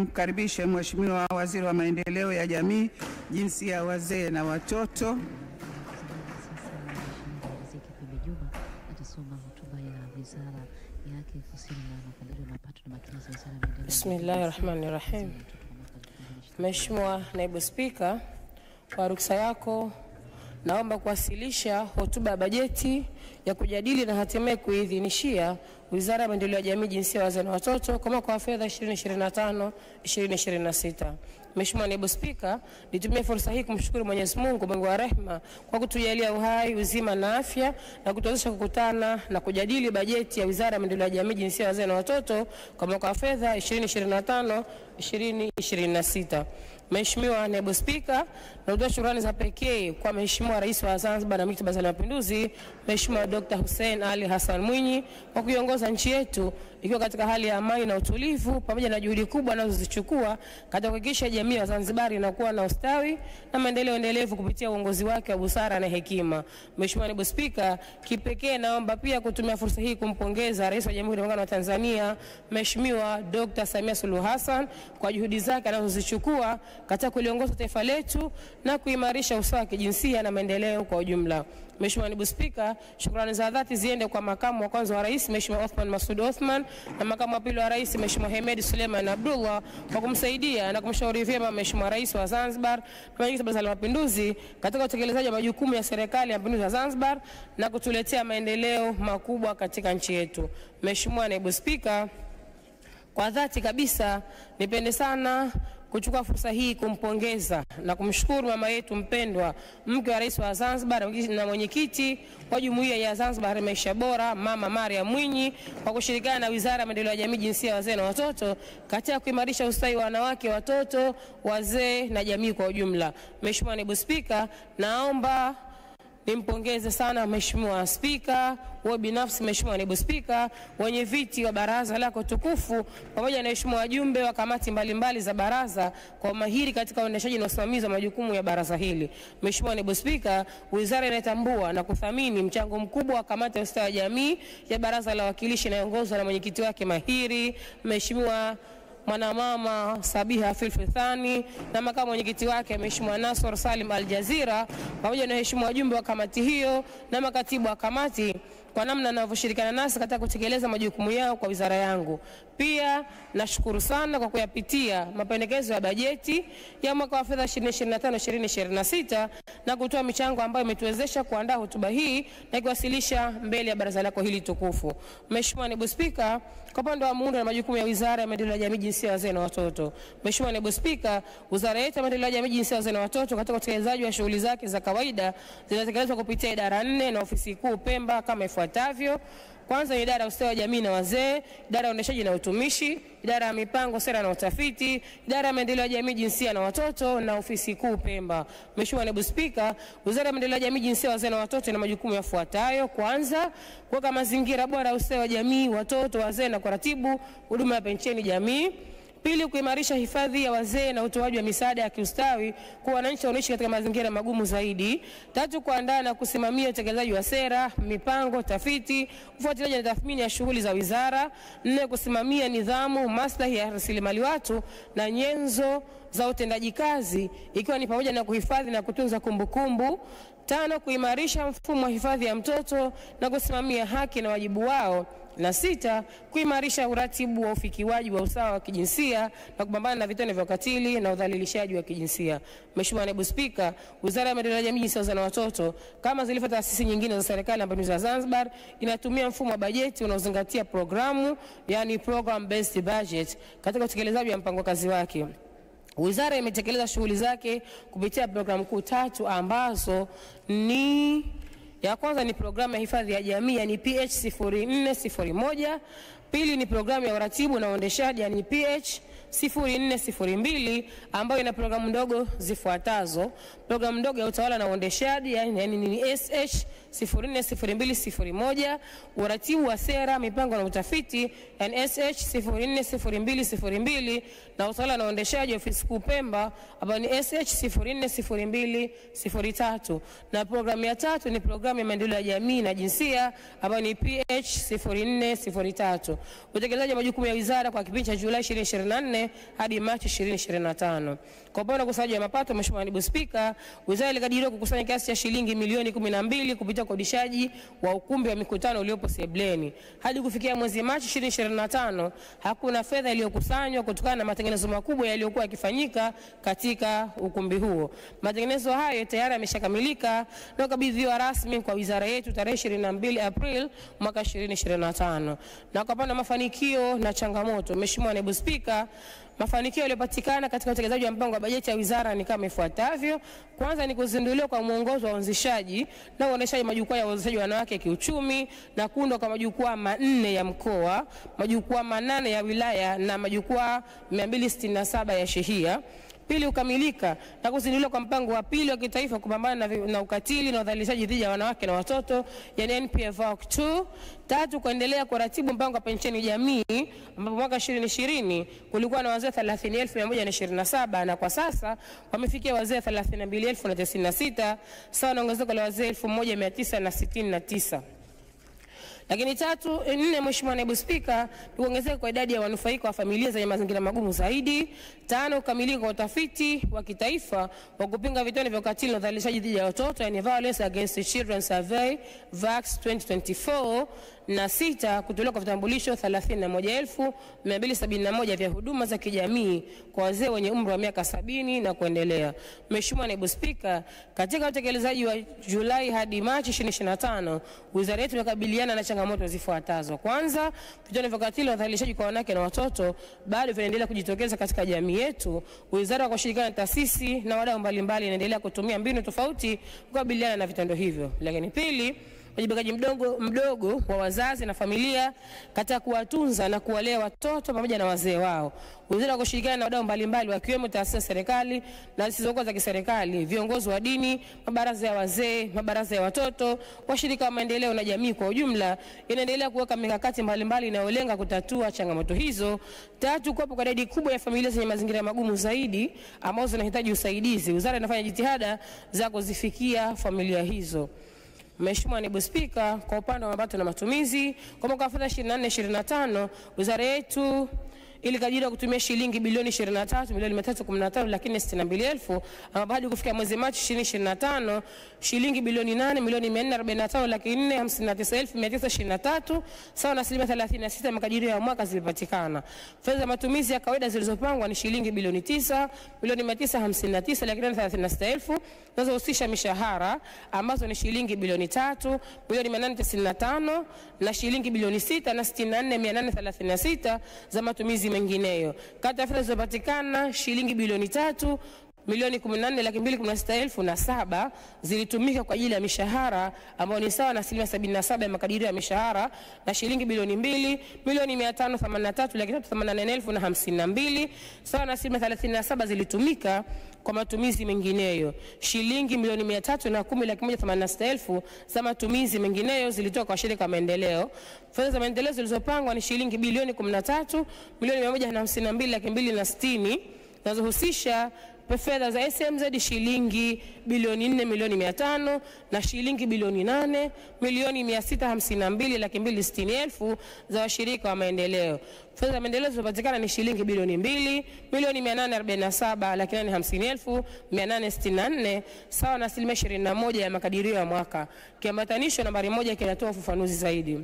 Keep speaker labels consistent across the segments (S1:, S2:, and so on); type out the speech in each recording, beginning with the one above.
S1: nimkaribishe Mheshimiwa Waziri wa Maendeleo ya Jamii, Jinsia, Wazee na Watoto.
S2: Bismillahirrahmanirrahim. Mheshimiwa Naibu Spika, kwa ruksa yako naomba kuwasilisha hotuba ya bajeti ya kujadili na hatimaye kuidhinishia Wizara ya Maendeleo ya Jamii, Jinsia, Wazee na Watoto kwa mwaka wa fedha 2025-2026. Mheshimiwa Naibu Spika, nitumie fursa hii kumshukuru Mwenyezi Mungu Mungu wa rehema kwa kutujalia uhai, uzima na afya na kutuwezesha kukutana na kujadili bajeti ya Wizara ya Maendeleo ya Jamii, Jinsia, Wazee na Watoto kwa mwaka wa fedha 2025-2026. Mheshimiwa Naibu Spika, natoa shukrani za pekee kwa Mheshimiwa Rais wa Zanzibar na Mwenyekiti wa Baraza la Mapinduzi, Mheshimiwa Dr. Hussein Ali Hassan Mwinyi kwa kuiongoza nchi yetu ikiwa katika hali ya amani na utulivu, pamoja na juhudi kubwa anazozichukua katika kuhakikisha jamii ya Zanzibar inakuwa na ustawi na maendeleo endelevu kupitia uongozi wake wa busara na hekima. Mheshimiwa Naibu Spika, kipekee naomba pia kutumia fursa hii kumpongeza Rais wa Jamhuri ya Muungano wa Tanzania, Mheshimiwa Dr. Samia Suluhu Hassan kwa juhudi zake anazozichukua katika kuliongoza taifa letu na kuimarisha usawa wa kijinsia na maendeleo kwa ujumla. Mheshimiwa Naibu Spika, shukrani za dhati ziende kwa makamu wa kwanza wa rais Mheshimiwa Othman Masoud Othman na makamu wa pili wa rais Mheshimiwa Hemed Suleiman Abdullah kwa kumsaidia na kumshauri vyema Mheshimiwa Rais wa Zanzibar na Mwenyekiti wa Baraza la Mapinduzi katika utekelezaji wa majukumu ya serikali ya Mapinduzi ya Zanzibar na kutuletea maendeleo makubwa katika nchi yetu. Mheshimiwa Naibu Spika, kwa dhati kabisa nipende sana kuchukua fursa hii kumpongeza na kumshukuru mama yetu mpendwa, mke wa Rais wa Zanzibar na mwenyekiti wa Jumuiya ya Zanzibar Maisha Bora, Mama Mariam Mwinyi, kwa kushirikiana na Wizara ya Maendeleo ya Jamii, Jinsia, Wazee na Watoto katika kuimarisha ustawi wa wanawake, watoto, wazee na jamii kwa ujumla. Mheshimiwa Naibu Spika, naomba nimpongeze sana Mheshimiwa Spika, wewe binafsi Mheshimiwa Naibu Spika, wenye viti wa baraza lako tukufu pamoja na Mheshimiwa wajumbe wa kamati mbalimbali za baraza kwa mahiri katika uendeshaji na usimamizi wa majukumu ya baraza hili. Mheshimiwa Naibu Spika, wizara inatambua na kuthamini mchango mkubwa wa kamati ya ustawi wa jamii ya baraza la wawakilishi inayoongozwa na mwenyekiti wake mahiri Mheshimiwa Mwanamama Sabiha Filfithani na makamu mwenyekiti wake Mheshimiwa Nasor Salim Al-Jazira pamoja na Mheshimiwa wajumbe wa kamati hiyo na makatibu wa kamati kwa namna wanavyoshirikiana nasi katika kutekeleza majukumu yao kwa wizara yangu. Pia nashukuru sana kwa kuyapitia mapendekezo ya bajeti ya mwaka wa fedha 2025-2026 na kutoa michango ambayo imetuwezesha kuandaa hotuba hii na kuwasilisha mbele ya baraza lako hili tukufu. Mheshimiwa Naibu Spika, kwa upande wa muundo na majukumu ya Wizara ya Maendeleo ya Jamii, Jinsia, Wazee na Watoto. Mheshimiwa Naibu Spika, Wizara yetu ya Maendeleo ya Jamii, Jinsia, Wazee na Watoto katika utekelezaji wa shughuli zake za kawaida zinatekelezwa kupitia idara 4 na ofisi kuu Pemba kama ifuatavyo. Kwanza ni idara ya ustawi wa jamii na wazee, idara ya uendeshaji na utumishi, idara ya mipango, sera na utafiti, idara ya maendeleo ya jamii, jinsia na watoto na ofisi kuu Pemba. Mheshimiwa Naibu Spika, Wizara ya Maendeleo ya Jamii, Jinsia, Wazee na Watoto ina majukumu yafuatayo. Kwanza, kuweka mazingira bora ya ustawi wa jamii, watoto, wazee na kuratibu huduma ya pensheni jamii. Pili, kuimarisha hifadhi ya wazee na utoaji wa misaada ya kiustawi kwa wananchi wanaoishi katika mazingira magumu zaidi. Tatu, kuandaa na kusimamia utekelezaji wa sera, mipango, tafiti, ufuatiliaji na tathmini ya shughuli za wizara. 4, kusimamia nidhamu, maslahi ya rasilimali watu na nyenzo za utendaji kazi ikiwa ni pamoja na kuhifadhi na kutunza kumbukumbu. 5, kuimarisha mfumo wa hifadhi ya mtoto na kusimamia haki na wajibu wao. Na 6, kuimarisha uratibu wa ufikiwaji wa usawa wa kijinsia na kupambana na vitendo vya ukatili na udhalilishaji wa kijinsia. Mheshimiwa Naibu Spika, Wizara ya Maendeleo ya Jamii, Jinsia, Wazee na Watoto kama zilivyo taasisi nyingine za serikali ya Mapinduzi ya Zanzibar inatumia mfumo wa bajeti unaozingatia programu, yani program based budget katika utekelezaji wa mpango kazi wake. Wizara imetekeleza shughuli zake kupitia programu kuu 3 ambazo ni ya kwanza ni programu ya hifadhi ya jamii yani PH0401, pili ni programu ya uratibu na uendeshaji yani PH0402 ambayo ina programu ndogo zifuatazo. Programu ndogo ya utawala na uendeshaji yani ni 040201, uratibu wa sera, mipango na utafiti NSH 040202, na utawala na uendeshaji ofisi kuu Pemba ambayo ni SH 040203, na programu ya tatu ni programu ya maendeleo ya jamii na jinsia ambayo ni PH 0403. Utekelezaji wa majukumu ya wizara kwa kipindi cha Julai 2024 hadi Machi 2025. Kwa upande wa ukusanyaji wa mapato, Mheshimiwa Naibu Spika, wizara ilikadiriwa kukusanya kiasi cha shilingi milioni 12 kupitia ukodishaji wa ukumbi wa mikutano uliopo Sebleni. Hadi kufikia mwezi Machi 2025, hakuna fedha iliyokusanywa kutokana na matengenezo makubwa yaliyokuwa yakifanyika katika ukumbi huo. Matengenezo hayo tayari yameshakamilika na kukabidhiwa rasmi kwa wizara yetu tarehe 22 April mwaka 2025. Na kwa upande wa mafanikio na changamoto, Mheshimiwa Naibu Spika, mafanikio yaliyopatikana katika utekelezaji wa mpango wa bajeti ya wizara ni kama ifuatavyo. Kwanza ni kuzinduliwa kwa mwongozo wa uanzishaji na uoneshaji majukwaa ya uwezeshaji wanawake kiuchumi na kuundwa kwa majukwaa 4 ya mkoa, majukwaa 8 ya wilaya na majukwaa 267 ya shehia. Pili, ukamilika na kuzinduliwa kwa mpango wa pili wa kitaifa kupambana na ukatili na udhalilishaji dhidi ya wanawake na watoto, yani NPVOC2. Tatu, kuendelea kuratibu mpango wa pensheni jamii ambapo mwaka 2020 kulikuwa na wazee 30,127 na kwa sasa wamefikia wazee 32,096 sawa na ongezeko la wazee 1,969. Lakini nne, Mheshimiwa Naibu Spika, kuongezeka kwa idadi ya wanufaika wa familia zenye mazingira magumu zaidi. Tano, kukamilika kwa utafiti wa kitaifa wa kupinga vitendo vya ukatili na udhalilishaji dhidi ya watoto, yani Violence Against Children Survey VAX 2024. Na sita, kutolewa kwa vitambulisho 31,271 vya huduma za kijamii kwa wazee wenye umri wa miaka 70 na kuendelea. Mheshimiwa Naibu Spika, katika utekelezaji wa Julai hadi Machi 2025, wizara yetu inakabiliana na changamoto zifuatazo. Kwanza, vitendo vya ukatili na udhalilishaji kwa wanawake na watoto bado vinaendelea kujitokeza katika jamii yetu. Wizara kwa kushirikiana na taasisi na wadau mbalimbali inaendelea kutumia mbinu tofauti kukabiliana na vitendo hivyo. Lakini pili, wajibikaji mdogo wa wazazi na familia katika kuwatunza na kuwalea watoto pamoja na wazee wao. Wizara kushirikiana na wadau mbalimbali wakiwemo taasisi za serikali na zisizokuwa za kiserikali, viongozi wa dini, mabaraza ya wazee, mabaraza ya watoto, washirika wa maendeleo na jamii kwa ujumla, inaendelea kuweka mikakati mbalimbali inayolenga kutatua changamoto hizo. Tatu, kuwepo kwa idadi kubwa ya familia zenye mazingira magumu zaidi ambazo zinahitaji usaidizi. Wizara inafanya jitihada za kuzifikia familia hizo. Mheshimiwa Naibu Spika, kwa upande wa mapato na matumizi, kwa mwaka 2024-2025, wizara yetu ilikadiriwa kutumia shilingi bilioni 23,315,062,000, ambapo hadi kufikia mwezi Machi 2025 shilingi bilioni 8,445,459,923 sawa na 36% ya makadirio ya mwaka zilipatikana. Fedha za matumizi ya kawaida zilizopangwa ni shilingi bilioni 9,959,936,000 zinazohusisha mishahara ambazo ni shilingi bilioni 3,895,000 na shilingi bilioni 6,64,836 za matumizi mengineyo. Kati ya fedha zilizopatikana shilingi bilioni 3,14,216,007 zilitumika kwa ajili ya mishahara ambayo ni sawa na 77% ya makadirio ya mishahara, na shilingi bilioni 2,583,384,052 sawa na 37% zilitumika kwa matumizi mengineyo. Shilingi milioni 310,186,000 za matumizi mengineyo zilitoka kwa shirika maendeleo. Fedha za maendeleo zilizopangwa ni shilingi bilioni 13,152,260 zinazohusisha fedha za SMZ shilingi bilioni 4,500,000 na shilingi bilioni 8,652,260,000 za washirika wa maendeleo. Fedha za maendeleo zilizopatikana ni shilingi bilioni 2,847,850,864 sawa na 21% ya makadirio ya mwaka. Kiambatanisho nambari 1 kinatoa ufafanuzi zaidi.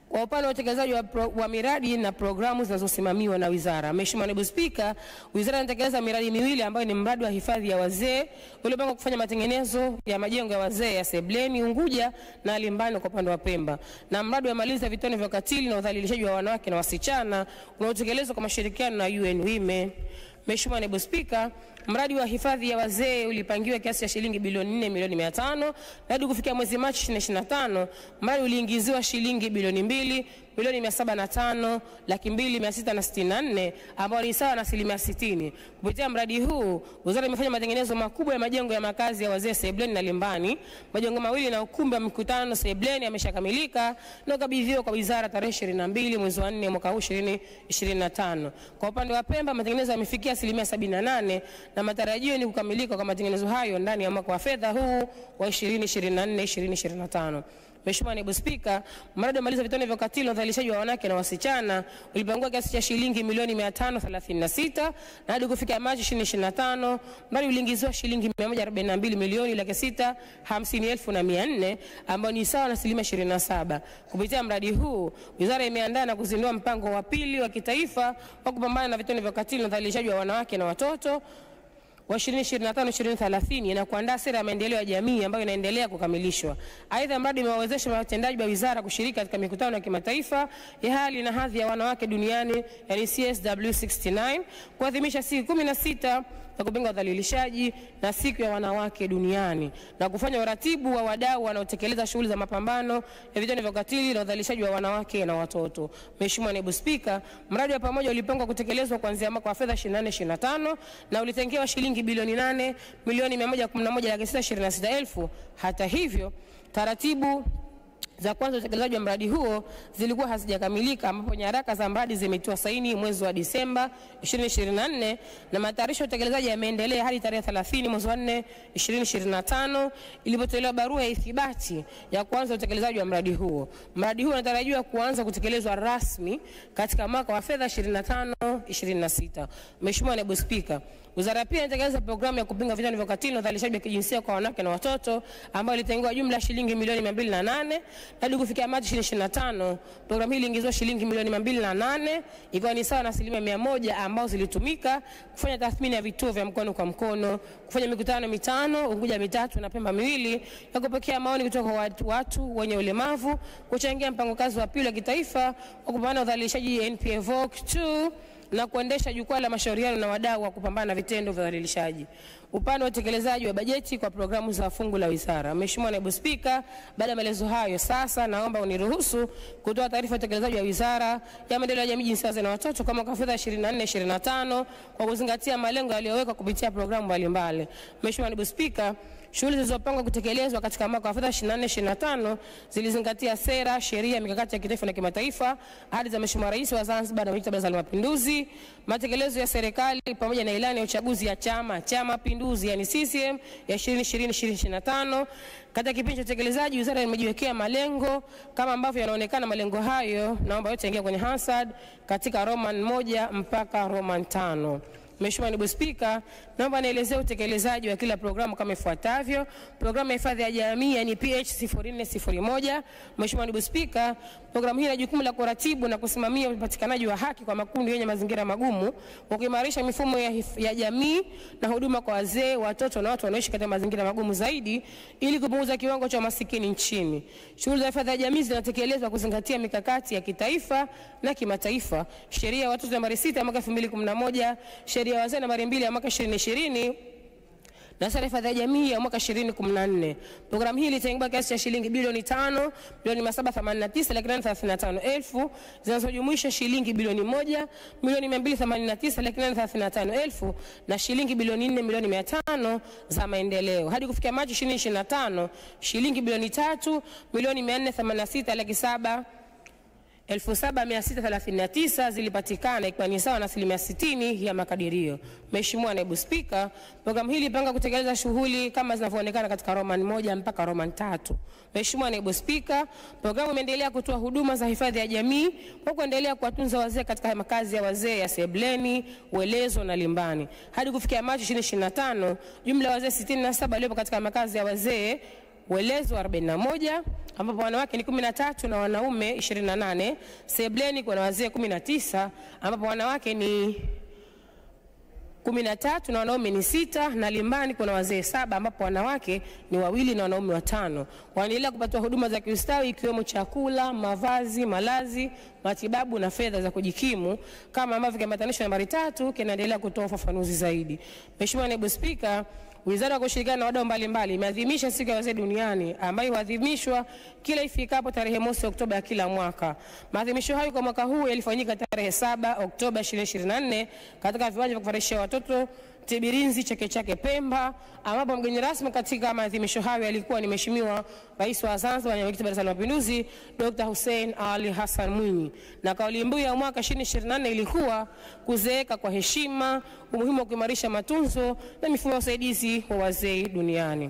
S2: Kwa upande wa utekelezaji wa miradi na programu zinazosimamiwa na wizara, Mheshimiwa Naibu Spika, wizara inatekeleza miradi miwili ambayo ni mradi wa hifadhi ya wazee uliopangwa kufanya matengenezo ya majengo ya wazee ya Sebleni, Unguja na Limbani kwa upande wa Pemba, na mradi wa maliza vitendo vya ukatili na udhalilishaji wa wanawake na wasichana unaotekelezwa kwa mashirikiano na UN Women. Mheshimiwa Naibu Spika, mradi wa hifadhi ya wazee ulipangiwa kiasi cha shilingi bilioni 4,500,000 na hadi kufikia mwezi Machi 2025 mradi uliingiziwa shilingi bilioni 2,705,2,664 ambao ni sawa na 60%. Kupitia mradi huu, wizara imefanya matengenezo makubwa ya majengo ya makazi ya wazee Sebleni na Limbani. Majengo mawili na ukumbi wa mikutano Sebleni yameshakamilika na kukabidhiwa kwa wizara tarehe 22 mwezi wa 4 mwaka huu 2025. Kwa upande wa Pemba, matengenezo yamefikia 78% na matarajio ni kukamilika kwa matengenezo hayo ndani ya mwaka wa fedha huu wa 2024-2025. Mheshimiwa Naibu Spika, mradi wa maliza vitendo vya ukatili na udhalilishaji wa wanawake na wasichana ulipangwa kiasi cha shilingi milioni 536 na hadi kufikia Machi 2025 mradi uliingizwa shilingi 142,650,400 ambao ni sawa na 27%. Kupitia mradi huu, wizara imeandaa na kuzindua mpango wa pili wa kitaifa wa kupambana na vitendo vya ukatili na udhalilishaji wa wanawake na watoto wa 2025-2030 na kuandaa sera ya maendeleo ya jamii ambayo inaendelea kukamilishwa. Aidha, mradi umewawezesha watendaji wa wizara kushiriki katika mikutano ya kimataifa ya hali na hadhi ya wanawake duniani, yani CSW69, kuadhimisha siku 16 na kupinga udhalilishaji na siku ya wanawake duniani na kufanya uratibu wa wadau wanaotekeleza shughuli za mapambano ya vitendo vya ukatili na udhalilishaji wa wanawake na watoto. Mheshimiwa Naibu Spika, mradi wa pamoja ulipangwa kutekelezwa kuanzia mwaka wa fedha 2024-2025 na ulitengewa shilingi bilioni 8,111,626,000. Hata hivyo, taratibu za kwanza utekelezaji wa mradi huo zilikuwa hazijakamilika, ambapo nyaraka za mradi zimetiwa saini mwezi wa Disemba 2024 na matayarisho ya utekelezaji yameendelea hadi tarehe 30 mwezi wa 4 2025 ilipotolewa barua ya ithibati ya kuanza utekelezaji wa mradi huo. Mradi huo unatarajiwa kuanza kutekelezwa rasmi katika mwaka wa fedha 25-26. Mheshimiwa Naibu Spika, wizara pia inatekeleza programu ya kupinga vitendo vya ukatili na udhalilishaji wa kijinsia kwa wanawake na watoto ambayo ilitengewa jumla ya shilingi milioni 208 hadi kufikia Machi 2025. Programu hii iliingizwa shilingi milioni 208 ikiwa ni sawa na 100% ambao zilitumika kufanya tathmini ya vituo vya mkono kwa mkono, kufanya mikutano 5, Unguja 3 na Pemba 2, ya kupokea maoni kutoka kwa watu wenye ulemavu, kuchangia mpango kazi wa pili wa kitaifa wa kupambana na udhalilishaji NPVOC 2 na kuendesha jukwaa la mashauriano na wadau wa kupambana na vitendo vya udhalilishaji. Upande wa utekelezaji wa bajeti kwa programu za fungu la wizara. Mheshimiwa Naibu Spika, baada ya maelezo hayo, sasa naomba uniruhusu kutoa taarifa ya utekelezaji wa wizara ya maendeleo ya jamii, jinsia na watoto kama mwaka fedha 24-25 kwa kuzingatia malengo yaliyowekwa kupitia programu mbalimbali. Mheshimiwa Naibu Spika, shughuli zilizopangwa kutekelezwa katika mwaka wa fedha 24-25 zilizingatia sera, sheria, mikakati ya kitaifa na kimataifa, ahadi za Mheshimiwa Rais wa Zanzibar na Mwenyekiti wa Baraza la Mapinduzi, matekelezo ya serikali pamoja na ilani ya uchaguzi ya Chama cha Mapinduzi yani CCM ya 2020-2025. Katika kipindi cha utekelezaji, wizara imejiwekea malengo kama ambavyo yanaonekana. Malengo hayo naomba yote yaingie kwenye Hansard katika Roman 1 mpaka Roman 5. Mheshimiwa Naibu Spika, naomba nielezee utekelezaji wa kila programu kama ifuatavyo. Programu ya hifadhi ya jamii yani PH0401. Mheshimiwa Naibu Spika, programu hii ina jukumu la kuratibu na kusimamia upatikanaji wa haki kwa makundi yenye mazingira magumu, kwa kuimarisha mifumo ya jamii na huduma kwa wazee, watoto na watu wanaoishi katika mazingira magumu zaidi ili kupunguza kiwango cha masikini nchini. Shughuli za hifadhi ya jamii zinatekelezwa kuzingatia mikakati ya kitaifa na kimataifa, sheria ya watoto nambari 6 ya mwaka 2011, sheria ya wazee nambari 2 ya mwaka 2020 na sera ya hifadhi ya jamii ya mwaka 2014. Programu hii ilitengwa kiasi cha shilingi bilioni 5,789,835,000 zinazojumuisha shilingi bilioni 1,289,835,000 na shilingi bilioni 4,500,000 za maendeleo. Hadi kufikia Machi 2025, shilingi bilioni 3,486,739 zilipatikana ikiwa ni sawa na 60% ya makadirio. Mheshimiwa Naibu Spika, programu hili ilipanga kutekeleza shughuli kama zinavyoonekana katika Roman 1 mpaka Roman 3. Mheshimiwa Naibu Spika, programu imeendelea kutoa huduma za hifadhi ya jamii kwa kuendelea kuwatunza wazee katika makazi ya wazee ya Sebleni, Welezo na Limbani. Hadi kufikia Machi 2025, jumla ya wazee 67 waliopo katika makazi ya wazee Welezo 41 ambapo wanawake ni 13 na wanaume 28, Sebleni kuna wazee 19 ambapo wanawake ni 13 na wanaume ni 6, na Limbani kuna wazee 7 ambapo wanawake ni 2 na wanaume 5. Wanaendelea kupata huduma za kiustawi ikiwemo chakula, mavazi, malazi, matibabu na fedha za kujikimu, kama ambavyo kiambatanisho nambari 3 kinaendelea kutoa ufafanuzi zaidi. Mheshimiwa Naibu Spika, Wizara ya kushirikiana na wadau mbalimbali imeadhimisha siku ya wazee duniani ambayo huadhimishwa kila ifikapo tarehe mosi Oktoba ya kila mwaka. Maadhimisho hayo kwa mwaka huu yalifanyika tarehe 7 Oktoba 2024 katika viwanja vya kufarishia watoto Tibirinzi Chake Chake Pemba, ambapo mgeni rasmi katika maadhimisho hayo alikuwa ni Mheshimiwa Rais wa Zanzibar na Mwenyekiti Baraza la Mapinduzi Dr. Hussein Ali Hassan Mwinyi. Na kauli mbiu ya mwaka 2024 ilikuwa kuzeeka kwa heshima, umuhimu wa kuimarisha matunzo na mifumo ya usaidizi wa wazee duniani.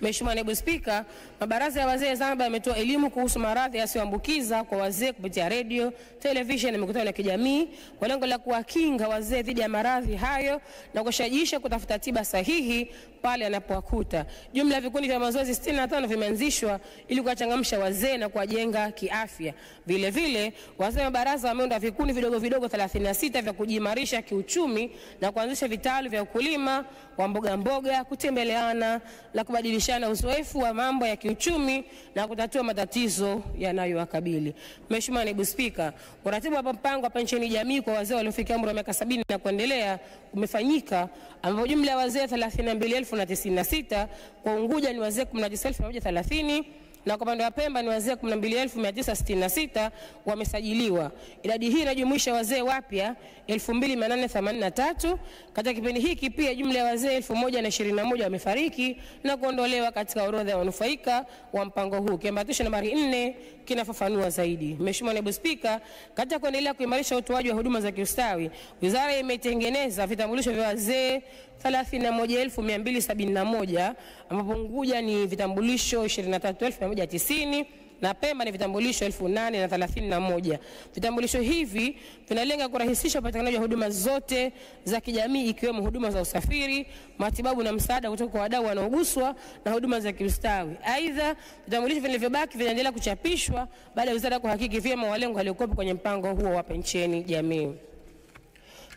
S2: Mheshimiwa Naibu Spika, mabaraza ya wazee Zanzibar yametoa elimu kuhusu maradhi yasiyoambukiza kwa wazee kupitia radio, television na mikutano ya kijamii kwa lengo la kuwakinga wazee dhidi ya maradhi hayo na kuwashajiisha kutafuta tiba sahihi pale yanapowakuta. Jumla ya vikundi vya mazoezi 65 vimeanzishwa ili kuwachangamsha wazee na kuwajenga kiafya. Vile vile, wazee wa baraza wameunda vikundi vidogo vidogo 36 vya kujiimarisha kiuchumi na kuanzisha vitalu vya ukulima wa mboga, kutembeleana na kubadilishana uzoefu wa mambo ya kiuchumi na kutatua matatizo yanayowakabili. Mheshimiwa Naibu Spika, uratibu wa mpango hapa nchini jamii kwa wazee waliofikia umri wa miaka 70 na kuendelea umefanyika, ambapo jumla ya wazee 32,096 kwa Unguja ni wazee 19,130 na kwa upande wa Pemba ni wazee 12,966 wamesajiliwa. Idadi hii inajumuisha wazee wapya 2,883. Katika kipindi hiki pia jumla ya wazee 1,021 wamefariki na kuondolewa katika orodha ya wanufaika wa mpango huu. Kiambatisho nambari 4 kinafafanua zaidi. Mheshimiwa Naibu Spika, katika kuendelea kuimarisha utoaji wa huduma za kiustawi, wizara imetengeneza vitambulisho vya wazee 31,271 ambapo Unguja ni vitambulisho 23,190 na Pemba ni vitambulisho 8,031. Vitambulisho hivi vinalenga kurahisisha upatikanaji wa huduma zote za kijamii ikiwemo huduma za usafiri, matibabu na msaada kutoka kwa wadau wanaoguswa na huduma za kiustawi. Aidha, vitambulisho vilivyobaki vinaendelea kuchapishwa baada ya wizara kuhakiki vyema walengo waliokuwa kwenye mpango huo hapa nchini jamii.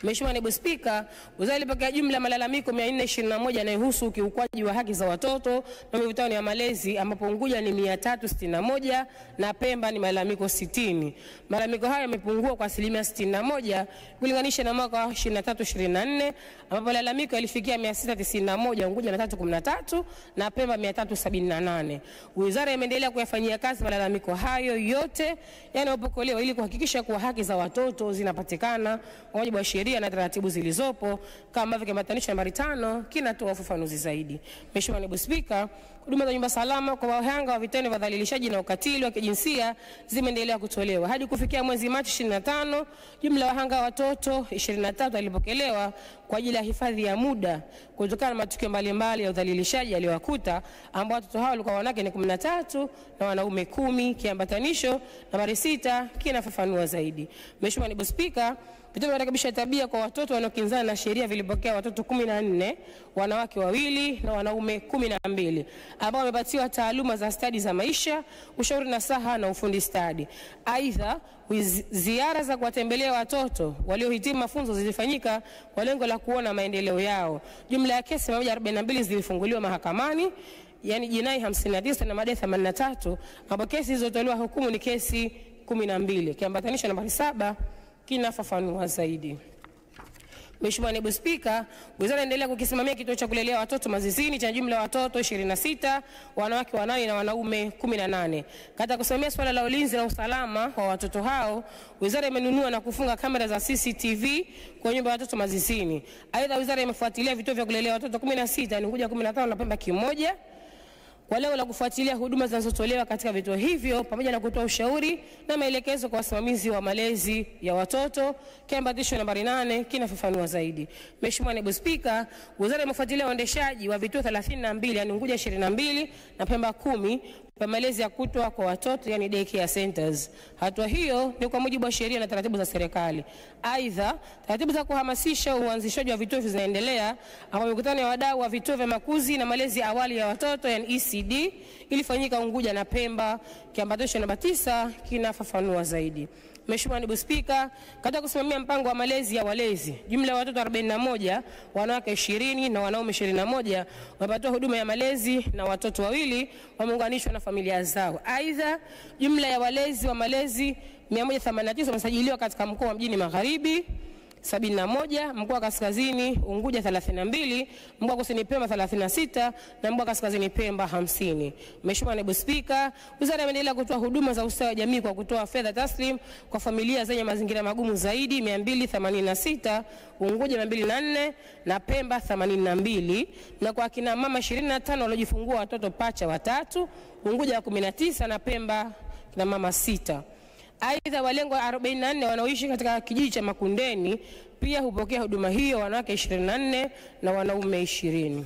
S2: Mheshimiwa Naibu Spika, wizara ilipokea jumla malalamiko 421 yanayohusu ukiukwaji wa haki za watoto na mivutano ya malezi, ambapo Unguja ni 361 na Pemba ni malalamiko 60. Malalamiko hayo yamepungua kwa asilimia 61 kulinganisha na mwaka 23-24 ambapo malalamiko yalifikia 691, Unguja 313 na Pemba 378. Wizara imeendelea kuyafanyia kazi malalamiko hayo yote yanayopokelewa ili kuhakikisha kuwa haki za watoto zinapatikana kwa mujibu wa sheria na taratibu zilizopo, kama ambavyo kiambatanisho nambari 5 kinatoa ufafanuzi zaidi. Mheshimiwa Naibu Spika, huduma za nyumba salama kwa wahanga wa vitendo vya udhalilishaji na ukatili wa kijinsia zimeendelea kutolewa. Hadi kufikia mwezi Machi 25, jumla ya wahanga watoto 23 walipokelewa kwa ajili ya hifadhi ya muda kutokana na matukio mbalimbali ya udhalilishaji yaliyowakuta, ambao watoto hao walikuwa wanawake ni 13 na wanaume 10. Kiambatanisho nambari 6 kinafafanua zaidi. Mheshimiwa Naibu Spika, vitendo vya kurekebisha tabia kwa watoto wanaokinzana na sheria vilipokea watoto 14, wanawake 2 na wanaume 12 ambao wamepatiwa taaluma za stadi za maisha, ushauri nasaha na ufundi stadi. Aidha, ziara za kuwatembelea watoto waliohitimu mafunzo zilifanyika kwa lengo la kuona maendeleo yao. Jumla ya kesi 142 zilifunguliwa mahakamani, yani jinai 59 na madai 83, ambapo kesi zilizotolewa hukumu ni kesi 12. Kiambatanisho nambari 7 kinafafanua zaidi. Mheshimiwa Naibu Spika, wizara inaendelea kukisimamia kituo cha kulelea watoto Mazizini cha jumla ya watoto 26, wanawake 8 na wanaume 18. Katika kusimamia swala la ulinzi na usalama wa watoto hao, wizara imenunua na kufunga kamera za CCTV kwa nyumba ya watoto Mazizini. Aidha, wizara imefuatilia vituo vya kulelea watoto 16, ni Unguja 15 na Pemba 1 kwa lengo la kufuatilia huduma zinazotolewa katika vituo hivyo pamoja na kutoa ushauri na maelekezo kwa wasimamizi wa malezi ya watoto. Kiambatisho nambari 8 kinafafanua zaidi. Mheshimiwa Naibu Spika, wizara imefuatilia uendeshaji wa vituo 32, yani Unguja 22 na Pemba 10 kwa malezi ya kutwa kwa watoto, yani daycare centers. Hatua hiyo ni kwa mujibu wa sheria na taratibu za serikali. Aidha, taratibu za kuhamasisha uanzishaji wa vituo zinaendelea, ambapo mikutano ya wadau wa vituo vya makuzi na malezi awali ya watoto, yani ECD, ilifanyika Unguja na Pemba. Kiambatisho namba 9 kinafafanua zaidi. Mheshimiwa Naibu Spika, katika kusimamia mpango wa malezi ya walezi, jumla ya watoto 41, wanawake 20 na wanaume 21 wamepatiwa huduma ya malezi na watoto 2 wameunganishwa na familia zao. Aidha, jumla ya walezi wa malezi 189 wamesajiliwa katika mkoa wa Mjini Magharibi 71, mkoa wa Kaskazini Unguja 32, mkoa wa Kusini Pemba 36 na mkoa wa Kaskazini Pemba 50. Mheshimiwa Naibu Spika, wizara imeendelea kutoa huduma za ustawi wa jamii kwa kutoa fedha taslim kwa familia zenye mazingira magumu zaidi 286, Unguja 204 na Pemba 82, na kwa kina mama 25 waliojifungua watoto pacha watatu, Unguja 19 na Pemba kina mama 6. Aidha, walengwa 44 wanaoishi katika kijiji cha Makundeni pia hupokea huduma hiyo, wanawake 24 na wanaume 20.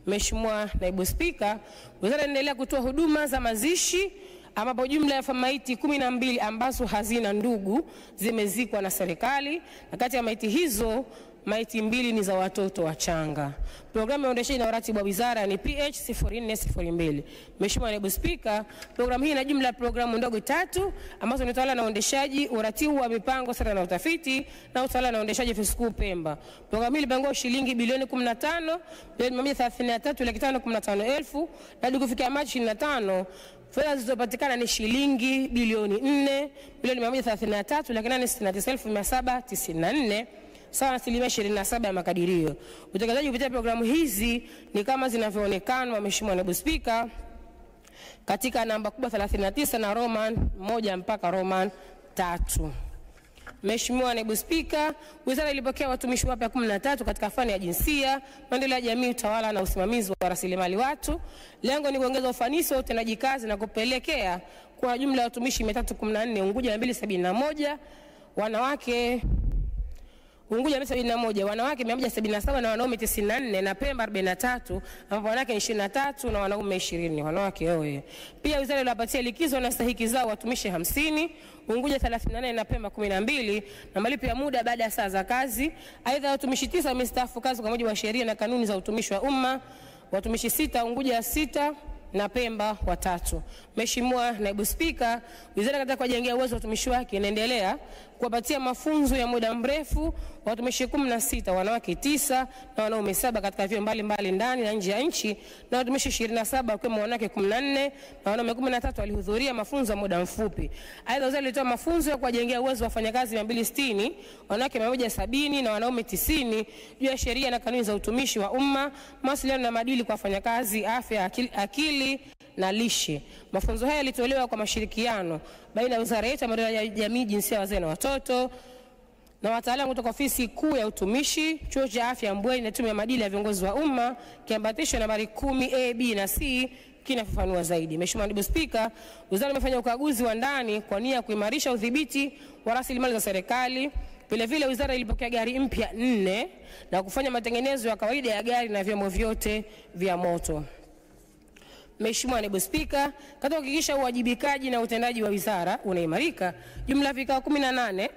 S2: Mheshimiwa Naibu Spika, wizara inaendelea kutoa huduma za mazishi ambapo jumla ya maiti 12 ambazo hazina ndugu zimezikwa na serikali, na kati ya maiti hizo maiti 2 ni za watoto wachanga. Programu ya uendeshaji na uratibu wa wizara ni PH0402. Mheshimiwa Naibu Spika, programu hii ina jumla ya programu ndogo 3 ambazo ni utawala na uendeshaji, uratibu wa mipango, sera na utafiti, na utawala na uendeshaji ofisi kuu Pemba. Programu hii ilipangwa shilingi bilioni 15 bilioni 133,515,000 na hadi kufikia Machi 25 fedha zilizopatikana ni shilingi bilioni 4 bilioni 133,869,794 sawa na 27% ya makadirio. Utekelezaji kupitia programu hizi ni kama zinavyoonekana, Mheshimiwa Naibu Spika, katika namba kubwa 39 na Roman 1 mpaka Roman 3. Mheshimiwa Naibu Spika, wizara ilipokea watumishi wapya 13 katika fani ya jinsia, maendeleo ya jamii, utawala na usimamizi wa rasilimali watu. Lengo ni kuongeza ufanisi wa utendaji kazi na kupelekea kwa jumla ya watumishi 314, Unguja 271, wanawake Unguja 271, wanawake 177 na wanaume 94, na Pemba 43 ambapo wanawake 23 na wanaume 20. Wanawake oye. Pia wizara iliwapatia likizo na stahiki zao watumishi 50, Unguja 34 na Pemba 12, na malipo ya muda baada ya saa za kazi. Aidha, watumishi 9 wamestaafu kazi kwa mujibu wa sheria na kanuni za utumishi wa umma, watumishi 6, Unguja 6 na Pemba 3. Mheshimiwa Naibu Spika, wizara katika kuwajengea uwezo wa watumishi wake inaendelea kuwapatia mafunzo ya muda mrefu watumishi 16, wanawake 9 na wanaume 7 katika vyuo mbalimbali ndani na nje ya nchi, na watumishi 27 wakiwemo wanawake 14 na wanaume 13 walihudhuria mafunzo ya muda mfupi. Aidha, wizara ilitoa mafunzo ya kuwajengea uwezo wa wafanyakazi 260, wanawake 170 na wanaume 90 juu ya sheria na kanuni za utumishi wa umma, mawasiliano na maadili kwa wafanyakazi, afya akili na lishe. Mafunzo haya yalitolewa kwa mashirikiano baina ya wizara yetu ya maendeleo ya jamii, jinsia, wazee na watoto na wataalamu kutoka ofisi kuu ya utumishi, chuo cha afya Mbweni na tume ya maadili ya viongozi wa umma, kiambatisho nambari 10A, B na C kinafafanua zaidi. Mheshimiwa Naibu Spika, wizara imefanya ukaguzi wa ndani kwa nia ya kuimarisha udhibiti wa rasilimali za serikali. Vile vile wizara ilipokea gari mpya 4 na kufanya matengenezo ya kawaida ya gari na vyombo vyote vya moto. Mheshimiwa Naibu Spika, katika kuhakikisha uwajibikaji na utendaji wa wizara unaimarika, jumla vikao 18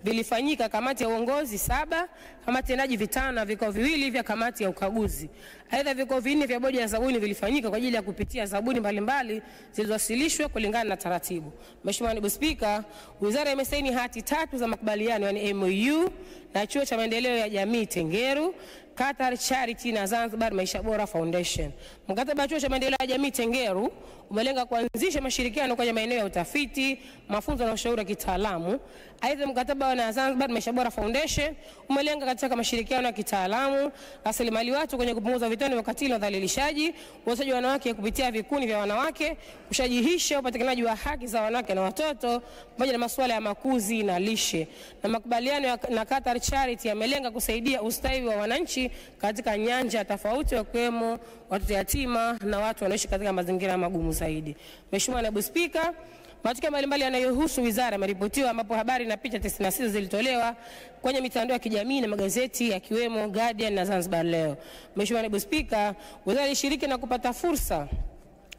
S2: vilifanyika, kamati ya uongozi 7, kamati tendaji 5 na vikao 2 vya kamati ya ukaguzi. Aidha, vikao 4 vya bodi ya zabuni vilifanyika kwa ajili ya kupitia zabuni mbalimbali zilizowasilishwa kulingana na taratibu. Mheshimiwa Naibu Spika, wizara imesaini hati 3 za makubaliano yani MOU na chuo cha maendeleo ya jamii Tengeru, Qatar Charity na Zanzibar Maisha Bora Foundation. Mkataba wa chuo cha maendeleo ya jamii Tengeru umelenga kuanzisha mashirikiano kwenye maeneo ya utafiti, mafunzo na ushauri wa kitaalamu. Aidha, mkataba na Zanzibar Maisha Bora Foundation umelenga katika mashirikiano ya kitaalamu, rasilimali watu kwenye kupunguza vitendo vya ukatili na udhalilishaji, uwekezaji wa wanawake kupitia vikundi vya wanawake, kushajihisha upatikanaji wa haki za wanawake na watoto, pamoja na masuala ya makuzi na lishe. Na makubaliano na Qatar Charity yamelenga kusaidia ustawi wa wananchi katika nyanja tofauti, wakiwemo watoto yatima na watu wanaoishi katika mazingira magumu zaidi. Mheshimiwa Naibu Spika, matukio mbalimbali yanayohusu wizara yameripotiwa ambapo habari na picha 96 zilitolewa kwenye mitandao ya kijamii na magazeti yakiwemo Guardian na Zanzibar Leo. Mheshimiwa Naibu Spika, wizara ilishiriki na kupata fursa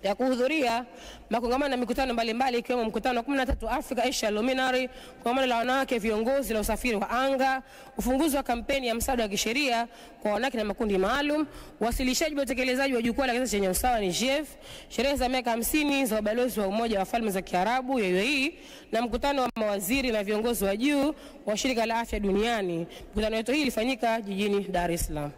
S2: ya kuhudhuria makongamano na mikutano mbalimbali ikiwemo mkutano wa 13 Africa Asia Luminary, kongamano la wanawake viongozi la usafiri wa anga, ufunguzi wa kampeni ya msaada wa kisheria kwa wanawake na makundi maalum, wasilishaji wa utekelezaji wa jukwaa la kazi chenye usawa ni GEF, sherehe za miaka 50 za ubalozi wa Umoja wa Falme za Kiarabu UAE, na mkutano wa mawaziri na viongozi wa juu wa shirika la afya duniani. Mkutano wetu hii ilifanyika jijini Dar es Salaam.